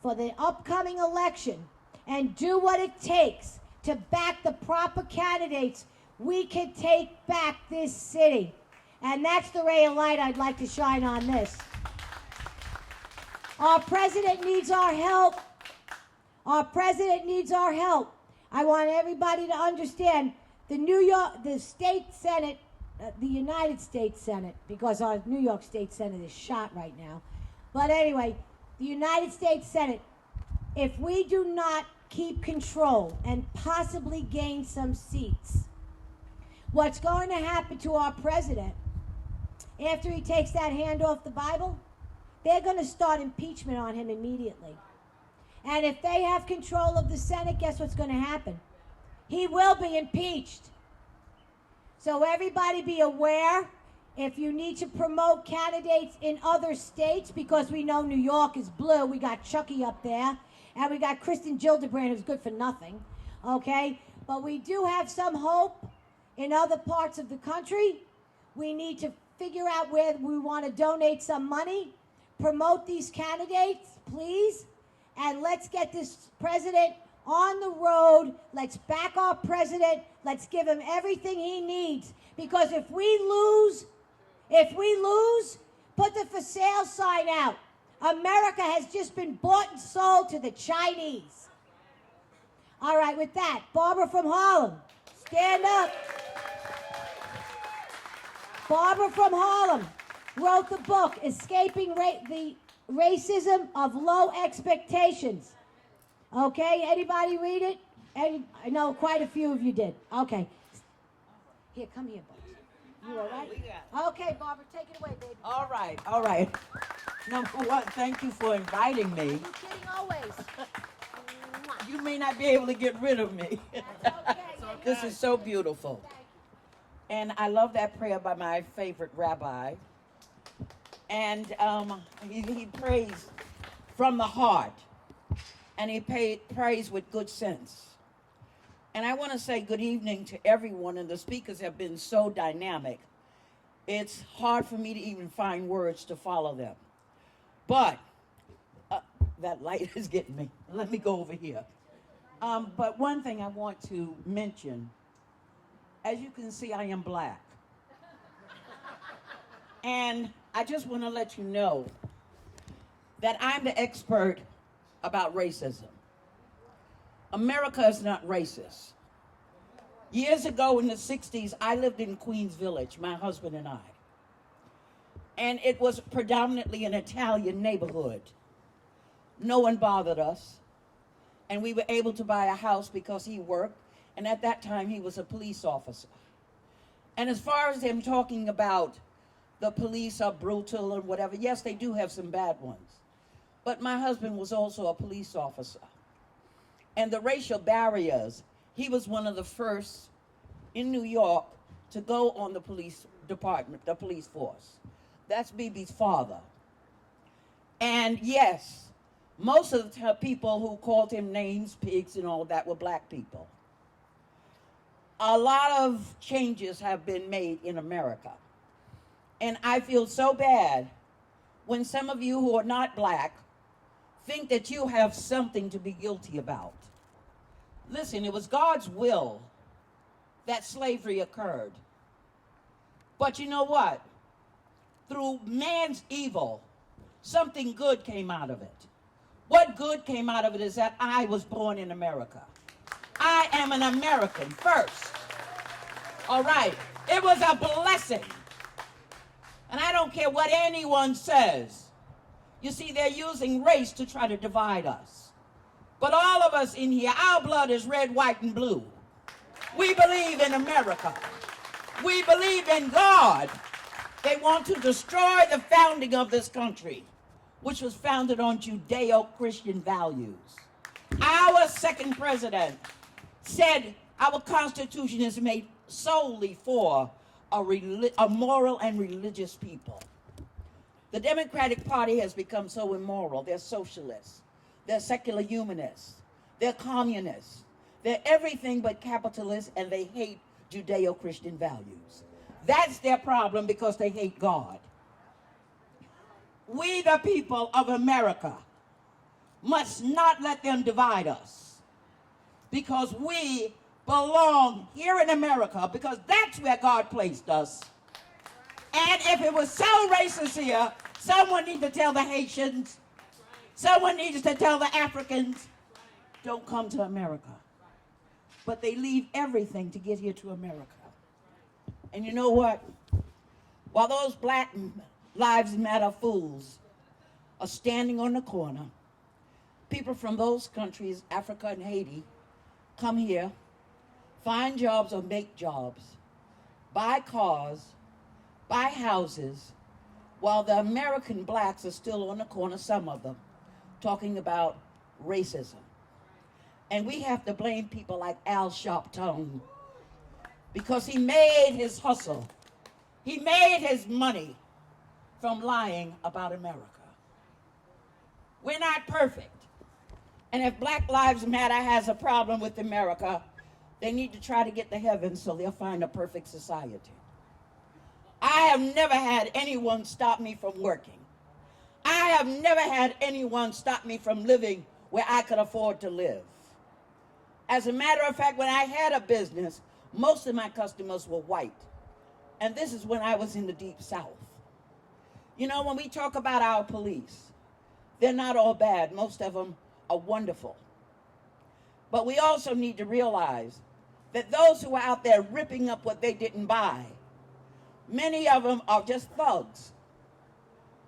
for the upcoming election and do what it takes to back the proper candidates, we can take back this city. And that's the ray of light I'd like to shine on this. Our president needs our help. Our president needs our help. I want everybody to understand the state Senate, the United States Senate, because our New York State Senate is shot right now. But anyway, the United States Senate, if we do not keep control and possibly gain some seats, what's going to happen to our president after he takes that hand off the Bible? They're going to start impeachment on him immediately. And if they have control of the Senate, guess what's going to happen? He will be impeached. So everybody be aware. If you need to promote candidates in other states, because we know New York is blue, we got Chucky up there, and we got Kristen Gillibrand, who's good for nothing, okay? But we do have some hope in other parts of the country. We need to figure out where we want to donate some money, promote these candidates, please, and let's get this president on the road. Let's back our president. Let's give him everything he needs. Because if we lose, put the for sale sign out. America has just been bought and sold to the Chinese. All right, with that, Barbara from Harlem, stand up. Barbara from Harlem wrote the book, Escaping the Racism of Low Expectations. Okay, anybody read it? I know quite a few of you did. Okay. Here, come here, Barbara. You all right? Okay, Barbara, take it away, baby. All right. Number one, thank you for inviting me. Are you kidding always? You may not be able to get rid of me. That's okay. This is so beautiful. And I love that prayer by my favorite rabbi. And he prays from the heart. And he prays with good sense. And I want to say good evening to everyone, and the speakers have been so dynamic. It's hard for me to even find words to follow them. But that light is getting me. Let me go over here. But one thing I want to mention, as you can see, I am black. And I just want to let you know that I'm the expert about racism. America is not racist. Years ago in the 60s, I lived in Queens Village, my husband and I. And it was predominantly an Italian neighborhood. No one bothered us. And we were able to buy a house because he worked, and at that time he was a police officer. And as far as him talking about the police are brutal and whatever, yes, they do have some bad ones. But my husband was also a police officer. And the racial barriers, he was one of the first in New York to go on the police department, the police force. That's BB's father. And yes, most of the people who called him names, pigs, and all that were black people. A lot of changes have been made in America. And I feel so bad when some of you who are not black think that you have something to be guilty about. Listen, it was God's will that slavery occurred. But you know what? Through man's evil, something good came out of it. What good came out of it is that I was born in America. I am an American first. All right. It was a blessing. And I don't care what anyone says. You see, they're using race to try to divide us. But all of us in here, our blood is red, white, and blue. We believe in America. We believe in God. They want to destroy the founding of this country, which was founded on Judeo-Christian values. Our second president said our Constitution is made solely for a moral and religious people. The Democratic Party has become so immoral. They're socialists. They're secular humanists. They're communists. They're everything but capitalists, and they hate Judeo-Christian values. That's their problem, because they hate God. We, the people of America, must not let them divide us, because we belong here in America, because that's where God placed us. And if it was so racist here, someone needs to tell the Haitians, someone needs to tell the Africans, don't come to America. But they leave everything to get here to America. And you know what? While those Black Lives Matter fools are standing on the corner, people from those countries, Africa and Haiti, come here, find jobs or make jobs, buy cars, buy houses, while the American blacks are still on the corner, some of them, talking about racism. And we have to blame people like Al Sharpton, because he made his hustle. He made his money from lying about America. We're not perfect. And if Black Lives Matter has a problem with America, they need to try to get to heaven so they'll find a perfect society. I have never had anyone stop me from working. I have never had anyone stop me from living where I could afford to live. As a matter of fact, when I had a business, most of my customers were white. And this is when I was in the Deep South. You know, when we talk about our police, they're not all bad. Most of them are wonderful. But we also need to realize that those who are out there ripping up what they didn't buy, many of them are just thugs.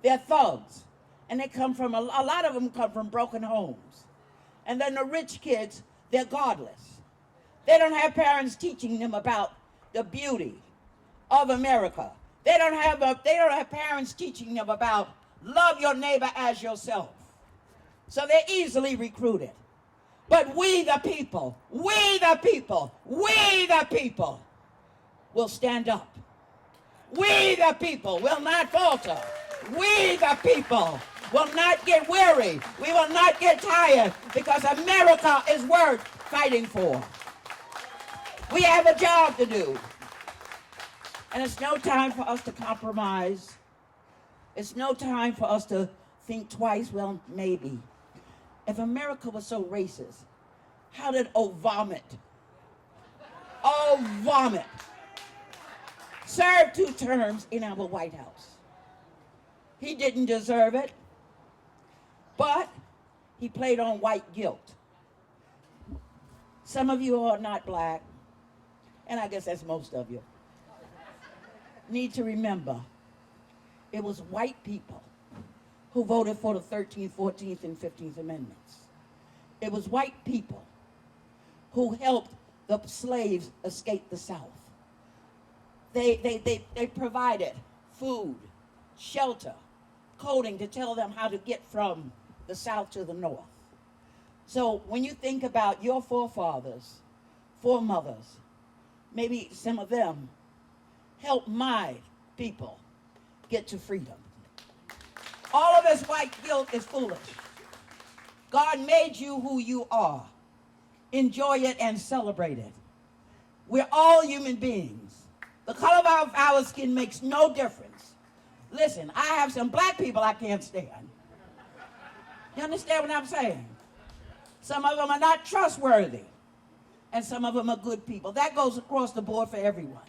They're thugs. And they come from, a lot of them come from broken homes. And then the rich kids, they're godless. They don't have parents teaching them about the beauty of America. They don't have parents teaching them about love your neighbor as yourself. So they're easily recruited. But we the people will stand up. We the people will not falter. We the people will not get weary. We will not get tired, because America is worth fighting for. We have a job to do. And it's no time for us to compromise. It's no time for us to think twice. Well, maybe. If America was so racist, how did vomit serve 2 terms in our White House? He didn't deserve it, but he played on white guilt. Some of you are not black, and I guess that's most of you, need to remember it was white people who voted for the 13th, 14th, and 15th Amendments. It was white people who helped the slaves escape the South. They provided food, shelter, clothing to tell them how to get from the South to the North. So when you think about your forefathers, foremothers, maybe some of them helped my people get to freedom. All of this white guilt is foolish. God made you who you are. Enjoy it and celebrate it. We're all human beings. The color of our skin makes no difference. Listen, I have some black people I can't stand. You understand what I'm saying? Some of them are not trustworthy, and some of them are good people. That goes across the board for everyone.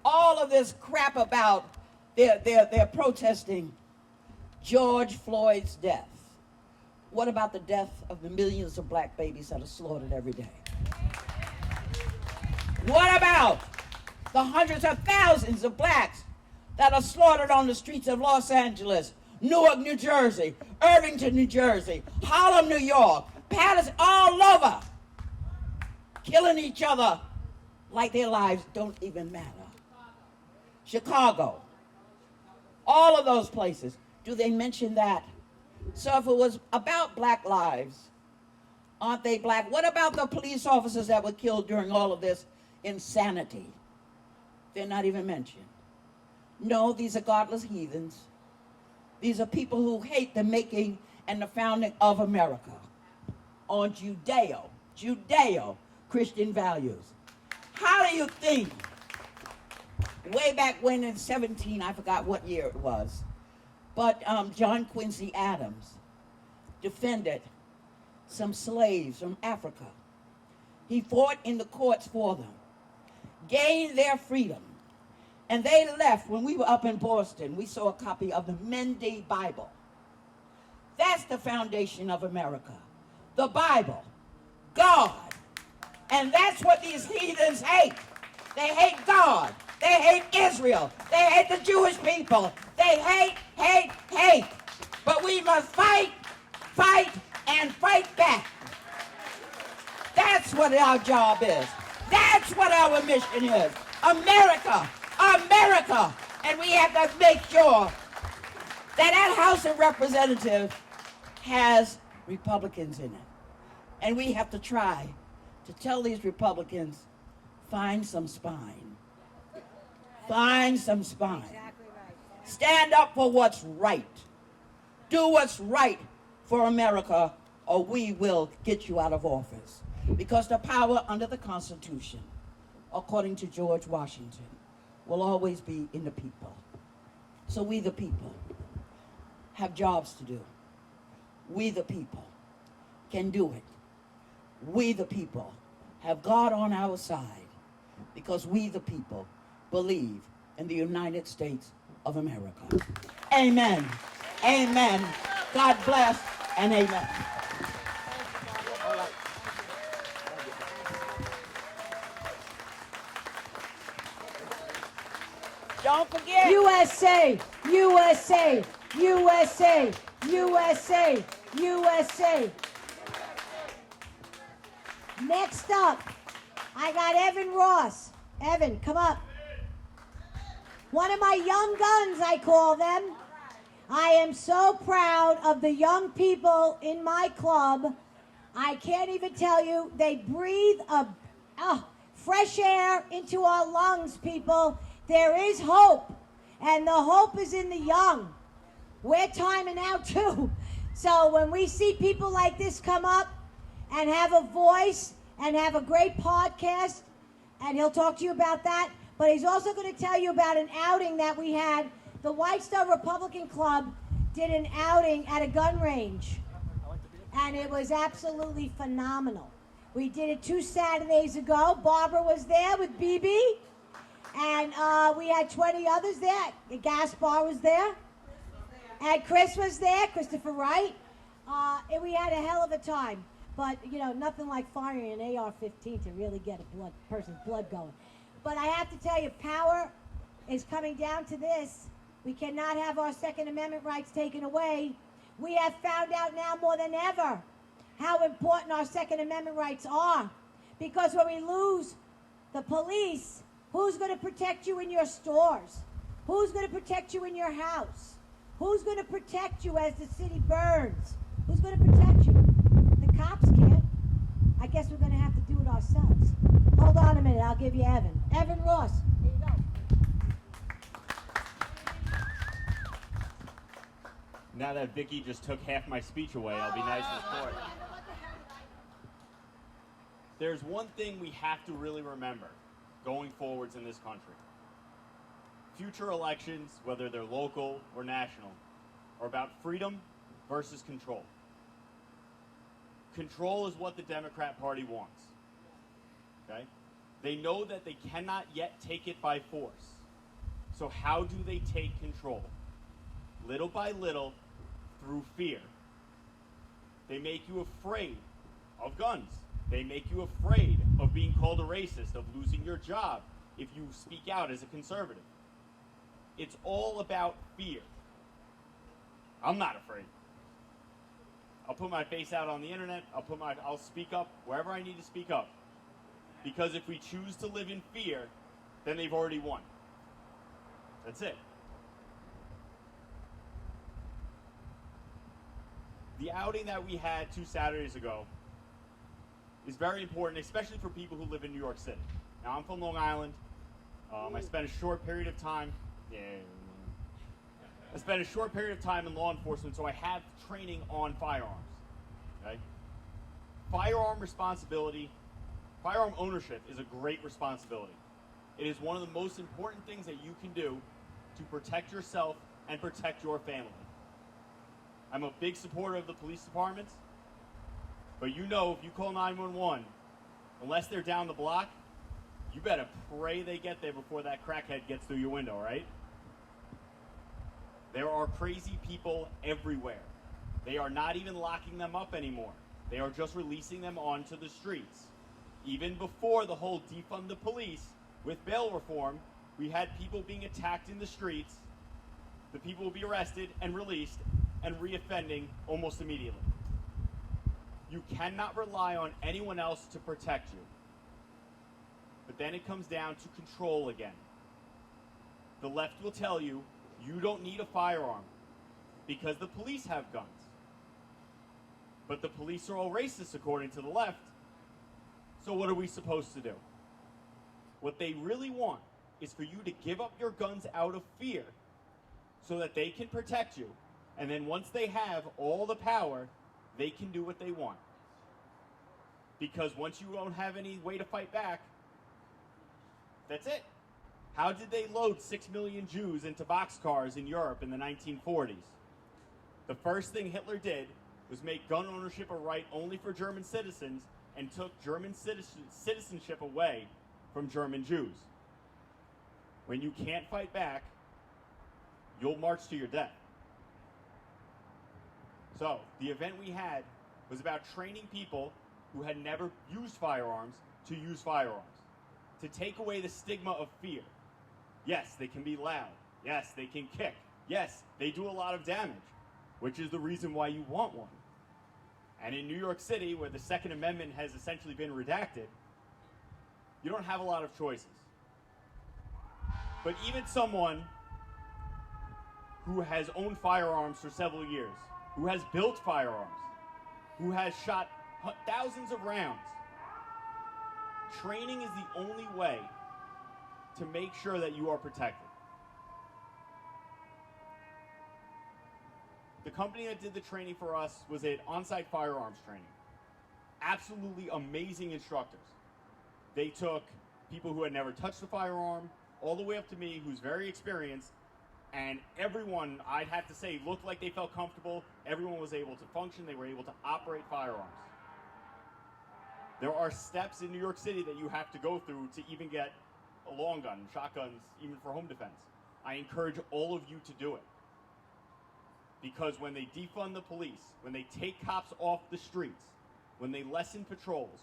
All of this crap about they're protesting George Floyd's death. What about the death of the millions of black babies that are slaughtered every day? What about the hundreds of thousands of blacks that are slaughtered on the streets of Los Angeles, Newark, New Jersey, Irvington, New Jersey, Harlem, New York, Paris, all over, killing each other like their lives don't even matter? Chicago, all of those places. Do they mention that? So if it was about black lives, aren't they black? What about the police officers that were killed during all of this insanity? They're not even mentioned. No, these are godless heathens. These are people who hate the making and the founding of America on Judeo-Christian values. How do you think, way back when in 17, I forgot what year it was, but John Quincy Adams defended some slaves from Africa. He fought in the courts for them, gained their freedom, and they left. When we were up in Boston, we saw a copy of the Menday Bible. That's the foundation of America. The Bible, God. And that's what these heathens hate. They hate God. They hate Israel. They hate the Jewish people. They hate. But we must fight, and fight back. That's what our job is. That's what our mission is. America. And we have to make sure that House of Representatives has Republicans in it. And we have to try to tell these Republicans, find some spine. Find some spine. Stand up for what's right. Do what's right for America, or we will get you out of office. Because the power under the Constitution, according to George Washington, will always be in the people. So we the people have jobs to do. We the people can do it. We the people have God on our side, because we the people believe in the United States of America. Amen. Amen. God bless and amen. Don't forget. USA, USA, USA, USA, USA. Next up, I got Evan Ross. Evan, come up. One of my young guns, I call them. I am so proud of the young people in my club. I can't even tell you, they breathe fresh air into our lungs, people. There is hope, and the hope is in the young. We're timing out too. So when we see people like this come up and have a voice and have a great podcast, and he'll talk to you about that, but he's also going to tell you about an outing that we had. The Whitestone Republican Club did an outing at a gun range, and it was absolutely phenomenal. We did it 2 Saturdays ago. Barbara was there with BB, and we had 20 others there. Gaspar was there, and Chris was there, Christopher Wright. And we had a hell of a time. But, you know, nothing like firing an AR-15 to really get a person's blood going. But I have to tell you, power is coming down to this. We cannot have our Second Amendment rights taken away. We have found out now more than ever how important our Second Amendment rights are. Because when we lose the police, who's going to protect you in your stores? Who's going to protect you in your house? Who's going to protect you as the city burns? Who's going to protect you? The cops can't. I guess we're going to have to do it ourselves. Hold on a minute. I'll give you Evan. Evan Ross. Here you go. Now that Vicky just took half my speech away, I'll be nice and short. There's one thing we have to really remember going forwards in this country. Future elections, whether they're local or national, are about freedom versus control. Control is what the Democrat Party wants. Okay? They know that they cannot yet take it by force. So how do they take control? Little by little, through fear. They make you afraid of guns. They make you afraid of being called a racist, of losing your job if you speak out as a conservative. It's all about fear. I'm not afraid. I'll put my face out on the internet. I'll speak up wherever I need to speak up. Because if we choose to live in fear, then they've already won. That's it. The outing that we had 2 Saturdays ago is very important, especially for people who live in New York City. Now, I'm from Long Island. I spent a short period of time. I spent a short period of time in law enforcement, so I have training on firearms. Okay? Firearm ownership is a great responsibility. It is one of the most important things that you can do to protect yourself and protect your family. I'm a big supporter of the police departments, but you know, if you call 911, unless they're down the block, you better pray they get there before that crackhead gets through your window, right? There are crazy people everywhere. They are not even locking them up anymore. They are just releasing them onto the streets. Even before the whole defund the police, with bail reform, we had people being attacked in the streets. The people will be arrested and released and reoffending almost immediately. You cannot rely on anyone else to protect you. But then it comes down to control again. The left will tell you, you don't need a firearm because the police have guns. But the police are all racist according to the left. So what are we supposed to do? What they really want is for you to give up your guns out of fear so that they can protect you. And then once they have all the power, they can do what they want. Because once you don't have any way to fight back, that's it. How did they load 6 million Jews into boxcars in Europe in the 1940s? The first thing Hitler did was make gun ownership a right only for German citizens and took German citizenship away from German Jews. When you can't fight back, you'll march to your death. So, the event we had was about training people who had never used firearms to use firearms, to take away the stigma of fear. Yes, they can be loud. Yes, they can kick. Yes, they do a lot of damage, which is the reason why you want one. And in New York City, where the Second Amendment has essentially been redacted, you don't have a lot of choices. But even someone who has owned firearms for several years, who has built firearms, who has shot thousands of rounds, training is the only way to make sure that you are protected. The company that did the training for us was an on-site firearms training. Absolutely amazing instructors. They took people who had never touched a firearm, all the way up to me, who's very experienced, and everyone, I'd have to say, looked like they felt comfortable. Everyone was able to function. They were able to operate firearms. There are steps in New York City that you have to go through to even get a long gun, shotguns, even for home defense. I encourage all of you to do it. Because when they defund the police, when they take cops off the streets, when they lessen patrols,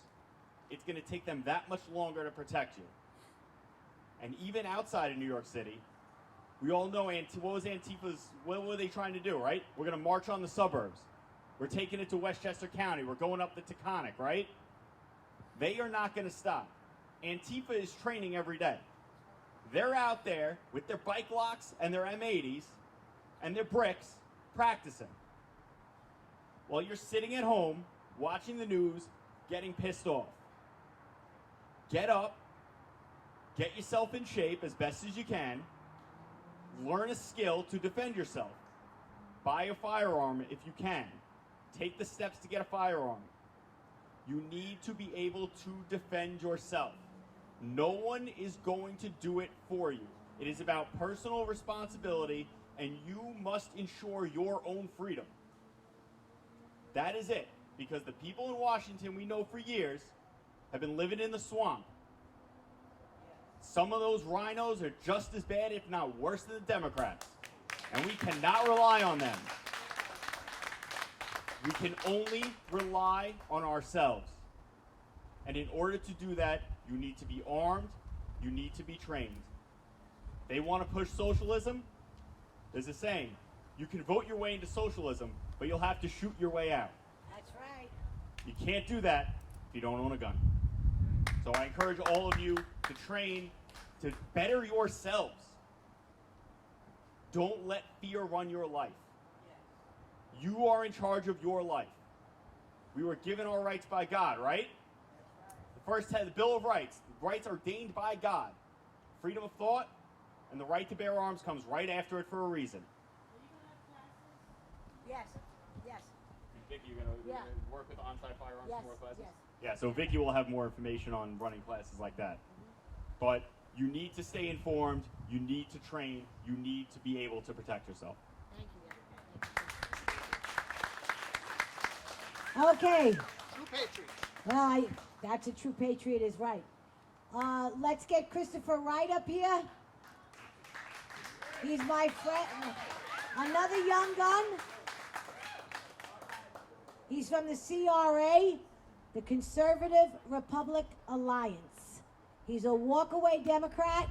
it's going to take them that much longer to protect you. And even outside of New York City, we all know what was Antifa's, what were they trying to do, right? We're going to march on the suburbs. We're taking it to Westchester County. We're going up the Taconic, right? They are not going to stop. Antifa is training every day. They're out there with their bike locks and their M80s and their bricks practicing. While you're sitting at home, watching the news, getting pissed off. Get up, get yourself in shape as best as you can, learn a skill to defend yourself. Buy a firearm if you can. Take the steps to get a firearm. You need to be able to defend yourself. No one is going to do it for you. It is about personal responsibility, and you must ensure your own freedom. That is it. Because the people in Washington, we know for years, have been living in the swamp. Some of those rhinos are just as bad, if not worse, than the Democrats. And we cannot rely on them. We can only rely on ourselves. And in order to do that, you need to be armed, you need to be trained. They want to push socialism. There's a saying, you can vote your way into socialism, but you'll have to shoot your way out. That's right. You can't do that if you don't own a gun. So I encourage all of you to train, to better yourselves. Don't let fear run your life. You are in charge of your life. We were given our rights by God, right? The first the Bill of Rights, rights ordained by God. Freedom of thought and the right to bear arms comes right after it for a reason. Yes. Yes. Vicky, you're going Yeah. to work with on-site firearms Yes. for more classes? Yes. Yeah, so Vicky will have more information on running classes like that. But you need to stay informed, you need to train, you need to be able to protect yourself. Thank you. Okay. True patriot. Well, that's a true patriot is right. Let's get Christopher Wright up here. He's my friend. Another young gun. He's from the CRA, the Conservative Republic Alliance. He's a walkaway Democrat.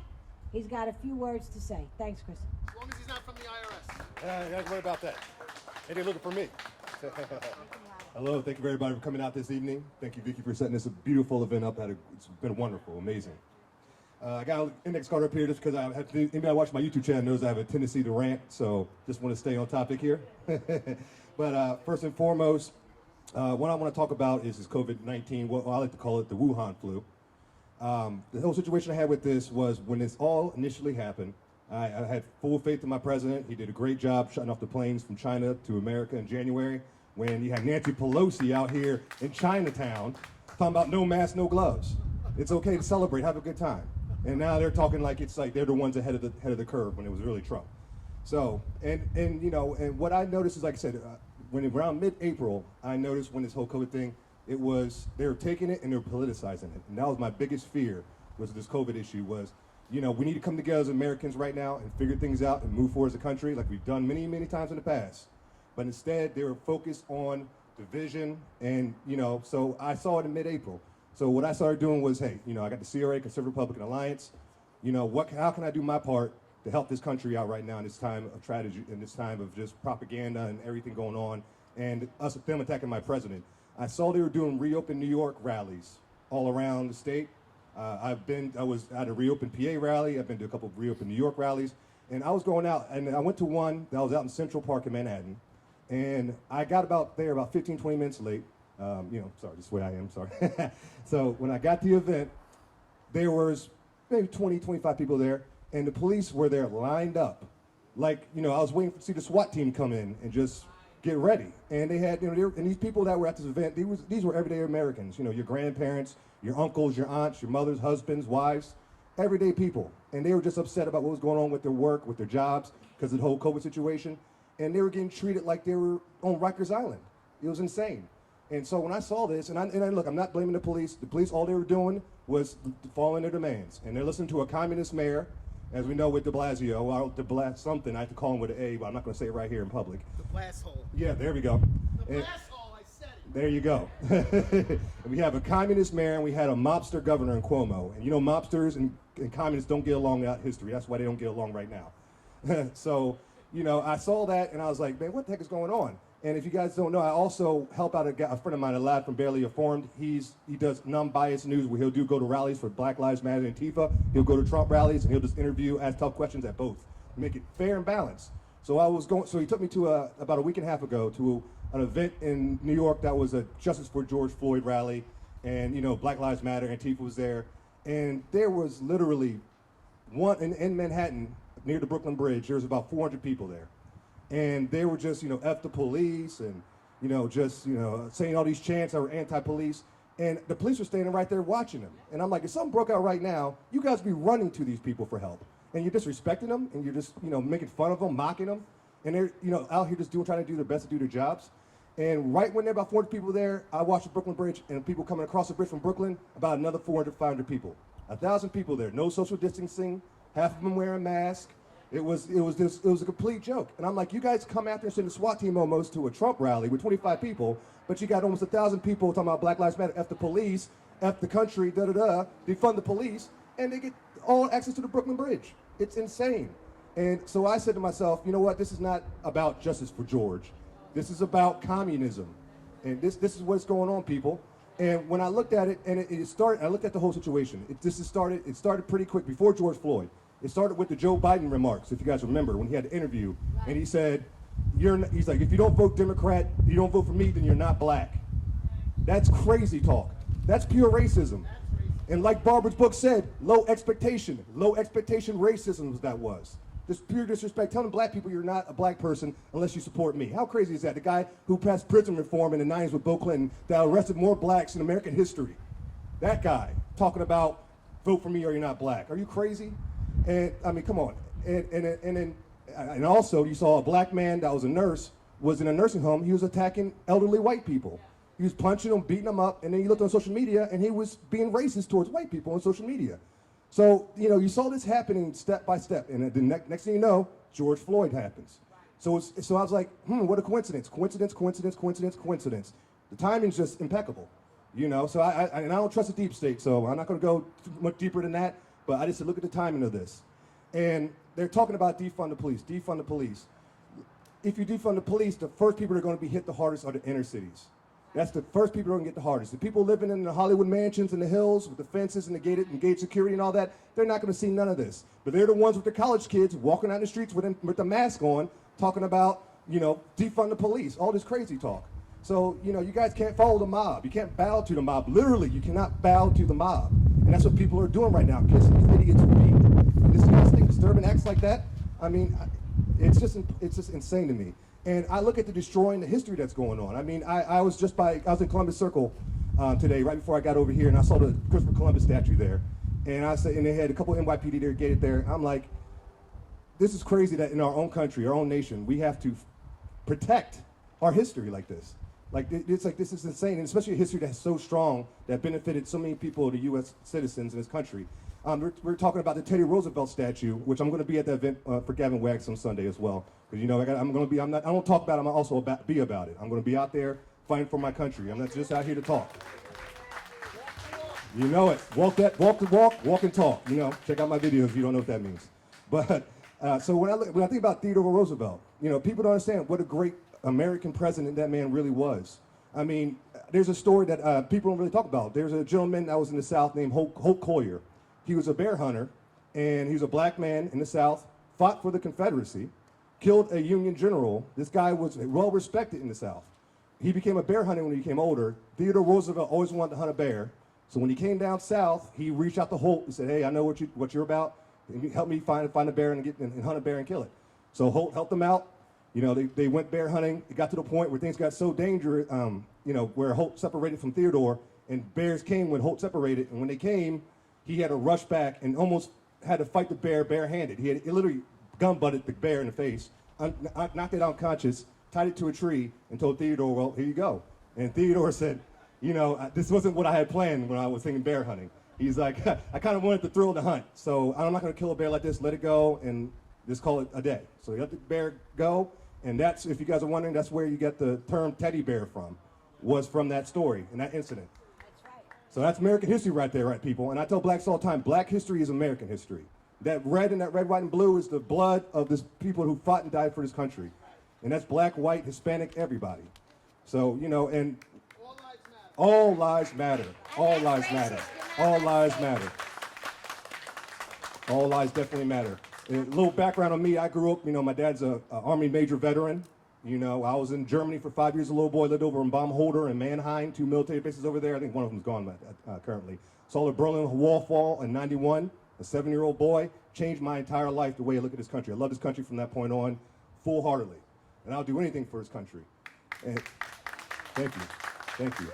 He's got a few words to say. Thanks, Chris. As long as he's not from the IRS. Yeah, what about that? Hey, they're looking for me. Hello, thank you everybody for coming out this evening. Thank you, Vicky, for setting this a beautiful event up. It's been wonderful, amazing. I got an index card up here just because anybody that watches my YouTube channel knows I have a tendency to rant, so just want to stay on topic here. But first and foremost, what I want to talk about is this COVID-19, what I like to call it the Wuhan flu. The whole situation I had with this was when this all initially happened, I had full faith in my president. He did a great job shutting off the planes from China to America in January when you had Nancy Pelosi out here in Chinatown talking about no mask, no gloves. It's okay to celebrate, have a good time. And now they're talking like it's like they're the ones ahead of the curve when it was really Trump. So, and you know, and what I noticed is, like I said, when around mid-April, I noticed when this whole COVID thing, they were taking it and they were politicizing it. And that was my biggest fear, was this COVID issue was, you know, we need to come together as Americans right now and figure things out and move forward as a country like we've done many, many times in the past. But instead, they were focused on division and, you know, so I saw it in mid-April. So what I started doing was, hey, you know, I got the CRA, Conservative Republican Alliance. You know, how can I do my part to help this country out right now in this time of tragedy, in this time of just propaganda and everything going on, and them attacking my president. I saw they were doing Reopen New York rallies all around the state. I was at a Reopen PA rally. I've been to a couple of Reopen New York rallies. And I was going out, and I went to one that was out in Central Park in Manhattan. And I got about 15, 20 minutes late. You know, sorry, this is the way I am, sorry. So when I got to the event, there was maybe 20, 25 people there, and the police were there lined up. Like, you know, I was waiting to see the SWAT team come in and just get ready. And they had, you know, and these people that were at this event, these were everyday Americans, you know, your grandparents, your uncles, your aunts, your mothers, husbands, wives, everyday people. And they were just upset about what was going on with their work, with their jobs, because of the whole COVID situation. And they were getting treated like they were on Rikers Island. It was insane. And so when I saw this, and I look, I'm not blaming the police. The police, all they were doing was following their demands. And they're listening to a communist mayor, as we know with de Blasio, or something, I have to call him with an A, but I'm not going to say it right here in public. The blast hole. Yeah, there we go. The blast hole, I said it. There you go. We have a communist mayor, and we had a mobster governor in Cuomo. And you know, mobsters and communists don't get along without history. That's why they don't get along right now. So, you know, I saw that, and I was like, man, what the heck is going on? And if you guys don't know, I also help out a friend of mine, a lad from Barely Informed. He does non-biased news where he'll go to rallies for Black Lives Matter and Antifa. He'll go to Trump rallies and he'll just interview, ask tough questions at both, make it fair and balanced. So he took me to about a week and a half ago to an event in New York that was a Justice for George Floyd rally, and Black Lives Matter, Antifa was there, and there was literally one in Manhattan near the Brooklyn Bridge. There was about 400 people there. And they were just, F the police and, saying all these chants that were anti-police. And the police were standing right there watching them. And I'm like, if something broke out right now, you guys would be running to these people for help. And you're disrespecting them and you're just, making fun of them, mocking them. And they're, out here just trying to do their best to do their jobs. And right when there were about 400 people there, I watched the Brooklyn Bridge and people coming across the bridge from Brooklyn, about another 400, 500 people. 1,000 people there, no social distancing, half of them wearing masks. It was a complete joke. And I'm like, you guys come after and send a SWAT team almost to a Trump rally with 25 people, but you got almost 1,000 people talking about Black Lives Matter, F the police, F the country, defund the police, and they get all access to the Brooklyn Bridge. It's insane. And so I said to myself, you know what, this is not about justice for George. This is about communism. And this is what's going on, people. And when I looked at it, and it started, I looked at the whole situation. It started pretty quick before George Floyd. It started with the Joe Biden remarks, if you guys remember, when he had the interview, and he said, he's like, if you don't vote Democrat, you don't vote for me, then you're not black. That's crazy talk. That's pure racism. And like Barbara's book said, low expectation racism that was. Just pure disrespect, telling black people you're not a black person unless you support me. How crazy is that? The guy who passed prison reform in the 90s with Bill Clinton that arrested more blacks in American history. That guy talking about vote for me or you're not black. Are you crazy? And I mean, come on. And also, you saw a black man that was a nurse, was in a nursing home. He was attacking elderly white people. He was punching them, beating them up, and then you looked on social media, and he was being racist towards white people on social media. So, you saw this happening step by step, and the next thing you know, George Floyd happens. So I was like, what a coincidence. Coincidence. The timing's just impeccable, So I don't trust the deep state, so I'm not going to go much deeper than that. But I just said, look at the timing of this. And they're talking about defund the police. If you defund the police, the first people that are going to be hit the hardest are the inner cities. That's the first people who are going to get the hardest. The people living in the Hollywood mansions in the hills with the fences and the gate security and all that, they're not going to see none of this. But they're the ones with the college kids walking out the streets with the mask on, talking about, defund the police, all this crazy talk. So, you guys can't follow the mob. You can't bow to the mob. Literally, you cannot bow to the mob. And that's what people are doing right now, kissing these idiots' feet. Disgusting, disturbing acts like that. I mean, it's just insane to me. And I look at the destroying the history that's going on. I mean, I was in Columbus Circle today, right before I got over here, and I saw the Christopher Columbus statue there. And and they had a couple of NYPD there, gated there. I'm like, this is crazy that in our own country, our own nation, we have to protect our history like this. This is insane, and especially a history that's so strong that benefited so many people, the U.S. citizens in this country. We're talking about the Teddy Roosevelt statue, which I'm going to be at the event for Gavin Wags on Sunday as well. Because I don't talk about it, I'm also be about it. I'm going to be out there fighting for my country. I'm not just out here to talk. You know it. Walk the walk, walk and talk. Check out my videos if you don't know what that means. But so when I think about Theodore Roosevelt, people don't understand what a great American president that man really was. I mean, there's a story that people don't really talk about. There's a gentleman that was in the South named Holt Collier. He was a bear hunter, and he was a black man in the South, fought for the Confederacy, killed a Union general. This guy was well respected in the South. He became a bear hunter when he became older. Theodore Roosevelt always wanted to hunt a bear. So when he came down south, he reached out to Holt and said, hey, I know what you're about. Help me find a bear and hunt a bear and kill it. So Holt helped them out. They went bear hunting. It got to the point where things got so dangerous, where Holt separated from Theodore, and bears came when Holt separated. And when they came, he had to rush back and almost had to fight the bear barehanded. He literally gun-butted the bear in the face, knocked it unconscious, tied it to a tree, and told Theodore, well, here you go. And Theodore said, this wasn't what I had planned when I was thinking bear hunting. He's like, I kind of wanted the thrill of the hunt, so I'm not going to kill a bear like this, let it go, and just call it a day. So he let the bear go, and that's, if you guys are wondering, that's where you get the term teddy bear from, was from that story and that incident. So that's American history right there, right, people? And I tell blacks all the time, black history is American history. That red, white, and blue is the blood of this people who fought and died for this country. And that's black, white, Hispanic, everybody. So, you know, and All lives matter. all lives matter. All lives matter. All lives matter. All lives definitely matter. And a little background on me, I grew up, you know, my dad's a Army Major veteran. You know, I was in Germany for 5 years, a little boy, lived over in Baumholder and Mannheim, 2 military bases over there. I think one of them's gone currently. Saw the Berlin Wall fall in '91, a 7-year-old boy, changed my entire life, the way I look at this country. I love this country from that point on, full-heartedly. And I'll do anything for this country. And thank you, thank you.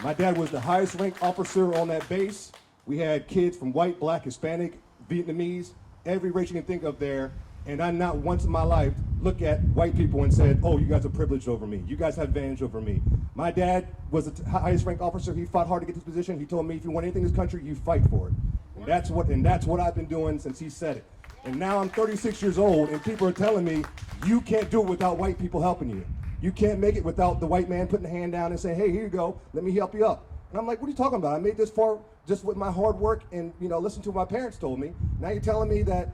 My dad was the highest ranked officer on that base. We had kids from white, black, Hispanic, Vietnamese, every race you can think of there. And I not once in my life looked at white people and said, oh, you guys are privileged over me. You guys have advantage over me. My dad was the highest ranked officer. He fought hard to get this position. He told me, if you want anything in this country, you fight for it. And that's what I've been doing since he said it. And now I'm 36 years old, and people are telling me, you can't do it without white people helping you. You can't make it without the white man putting a hand down and saying, hey, here you go, let me help you up. And I'm like, what are you talking about? I made this far just with my hard work and, you know, listen to what my parents told me. Now you're telling me that,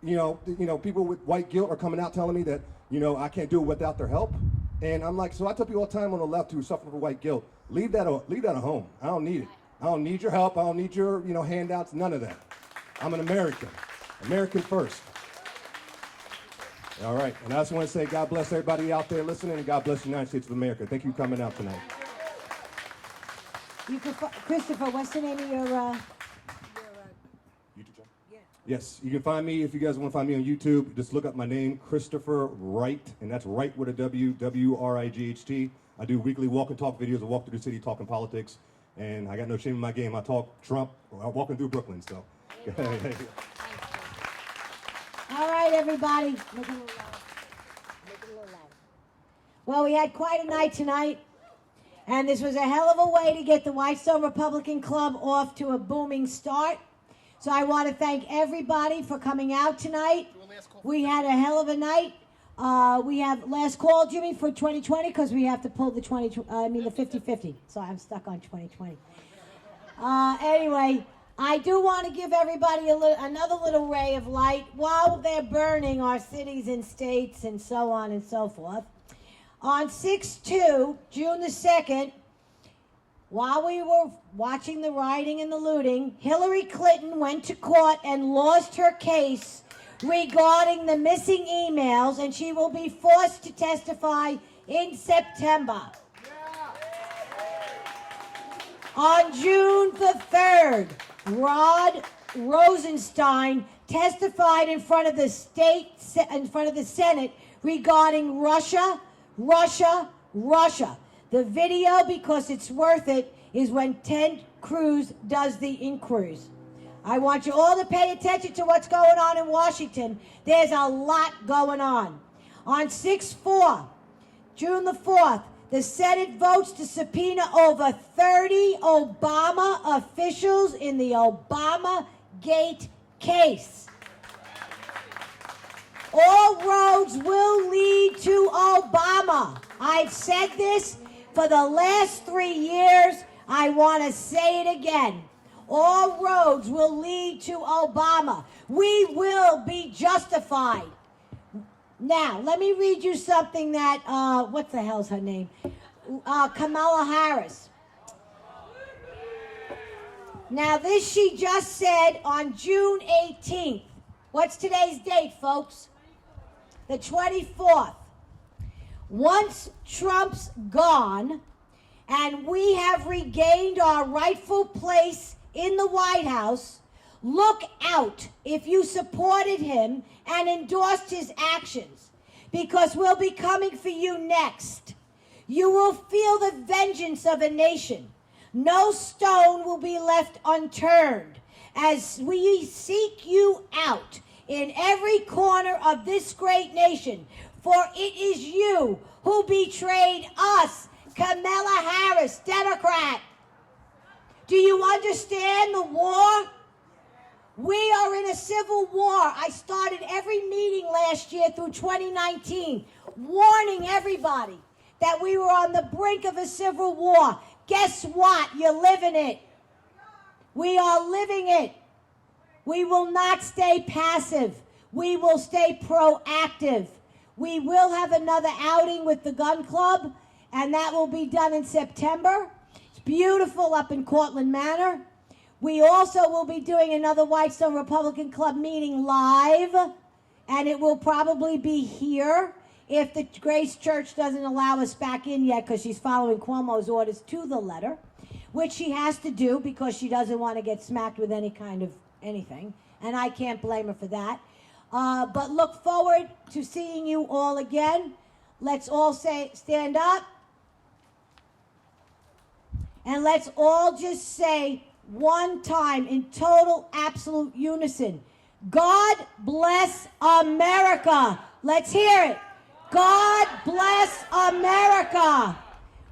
you know, people with white guilt are coming out telling me that, you know, I can't do it without their help. And I'm like, so I tell people all the time on the left who suffer from white guilt, leave that at home. I don't need it. I don't need your help. I don't need your, you know, handouts, none of that. I'm an American. American first. All right, and I just want to say God bless everybody out there listening, and God bless the United States of America. Thank you for coming out tonight. You can, Christopher, what's the name of your YouTube channel? Yeah. Yes, you can find me, if you guys want to find me on YouTube, just look up my name, Christopher Wright, and that's Wright with a W, W-R-I-G-H-T. I do weekly walk and talk videos. I walk through the city talking politics, and I got no shame in my game. I talk Trump, I'm walking through Brooklyn, so. All right, everybody. Make it a little louder. Make it a little louder. Well, we had quite a night tonight, and this was a hell of a way to get the Whitestone Republican Club off to a booming start. So I want to thank everybody for coming out tonight. We had a hell of a night. We have last call, Jimmy, for 2020, because we have to pull the 50-50. So I'm stuck on 2020. Anyway, I do want to give everybody another little ray of light while they're burning our cities and states and so on and so forth. On 6/2, June the 2nd, while we were watching the rioting and the looting, Hillary Clinton went to court and lost her case regarding the missing emails, and she will be forced to testify in September. On June the 3rd, Rod Rosenstein testified in front of the Senate regarding Russia. The video, because it's worth it, is when Ted Cruz does the inquiries. I want you all to pay attention to what's going on in Washington. There's a lot going on. On 6/4, June the 4th, the Senate votes to subpoena over 30 Obama officials in the Obama Gate case. All roads will lead to Obama. I've said this for the last 3 years. I want to say it again. All roads will lead to Obama. We will be justified. Now, let me read you something that, what the hell's her name? Kamala Harris. Now, this she just said on June 18th. What's today's date, folks? The 24th. Once Trump's gone and we have regained our rightful place in the White House, look out if you supported him and endorsed his actions, because we'll be coming for you next. You will feel the vengeance of a nation. No stone will be left unturned as we seek you out in every corner of this great nation, for it is you who betrayed us, Kamala Harris, Democrat. Do you understand the war? We are in a civil war. I started every meeting last year through 2019 warning everybody that we were on the brink of a civil war. Guess what? You're living it. We are living it. We will not stay passive. We will stay proactive. We will have another outing with the gun club, and that will be done in September. It's beautiful up in Cortland Manor. We also will be doing another Whitestone Republican Club meeting live, and it will probably be here if the Grace Church doesn't allow us back in yet, because she's following Cuomo's orders to the letter, which she has to do because she doesn't want to get smacked with any kind of anything, and I can't blame her for that. But look forward to seeing you all again. Let's all stand up, and let's all just say one time in total, absolute unison, God bless America. Let's hear it. God bless America.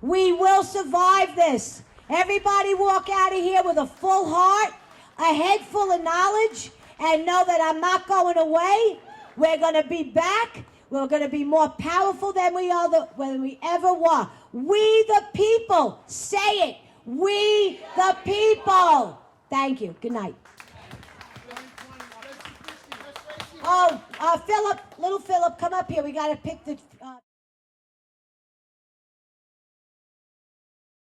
We will survive this. Everybody walk out of here with a full heart, a head full of knowledge, and know that I'm not going away. We're going to be back. We're going to be more powerful than we ever were. We the people. Say it. We the people. Thank you. Good night. Oh, Philip, little Philip, come up here. We got to pick the...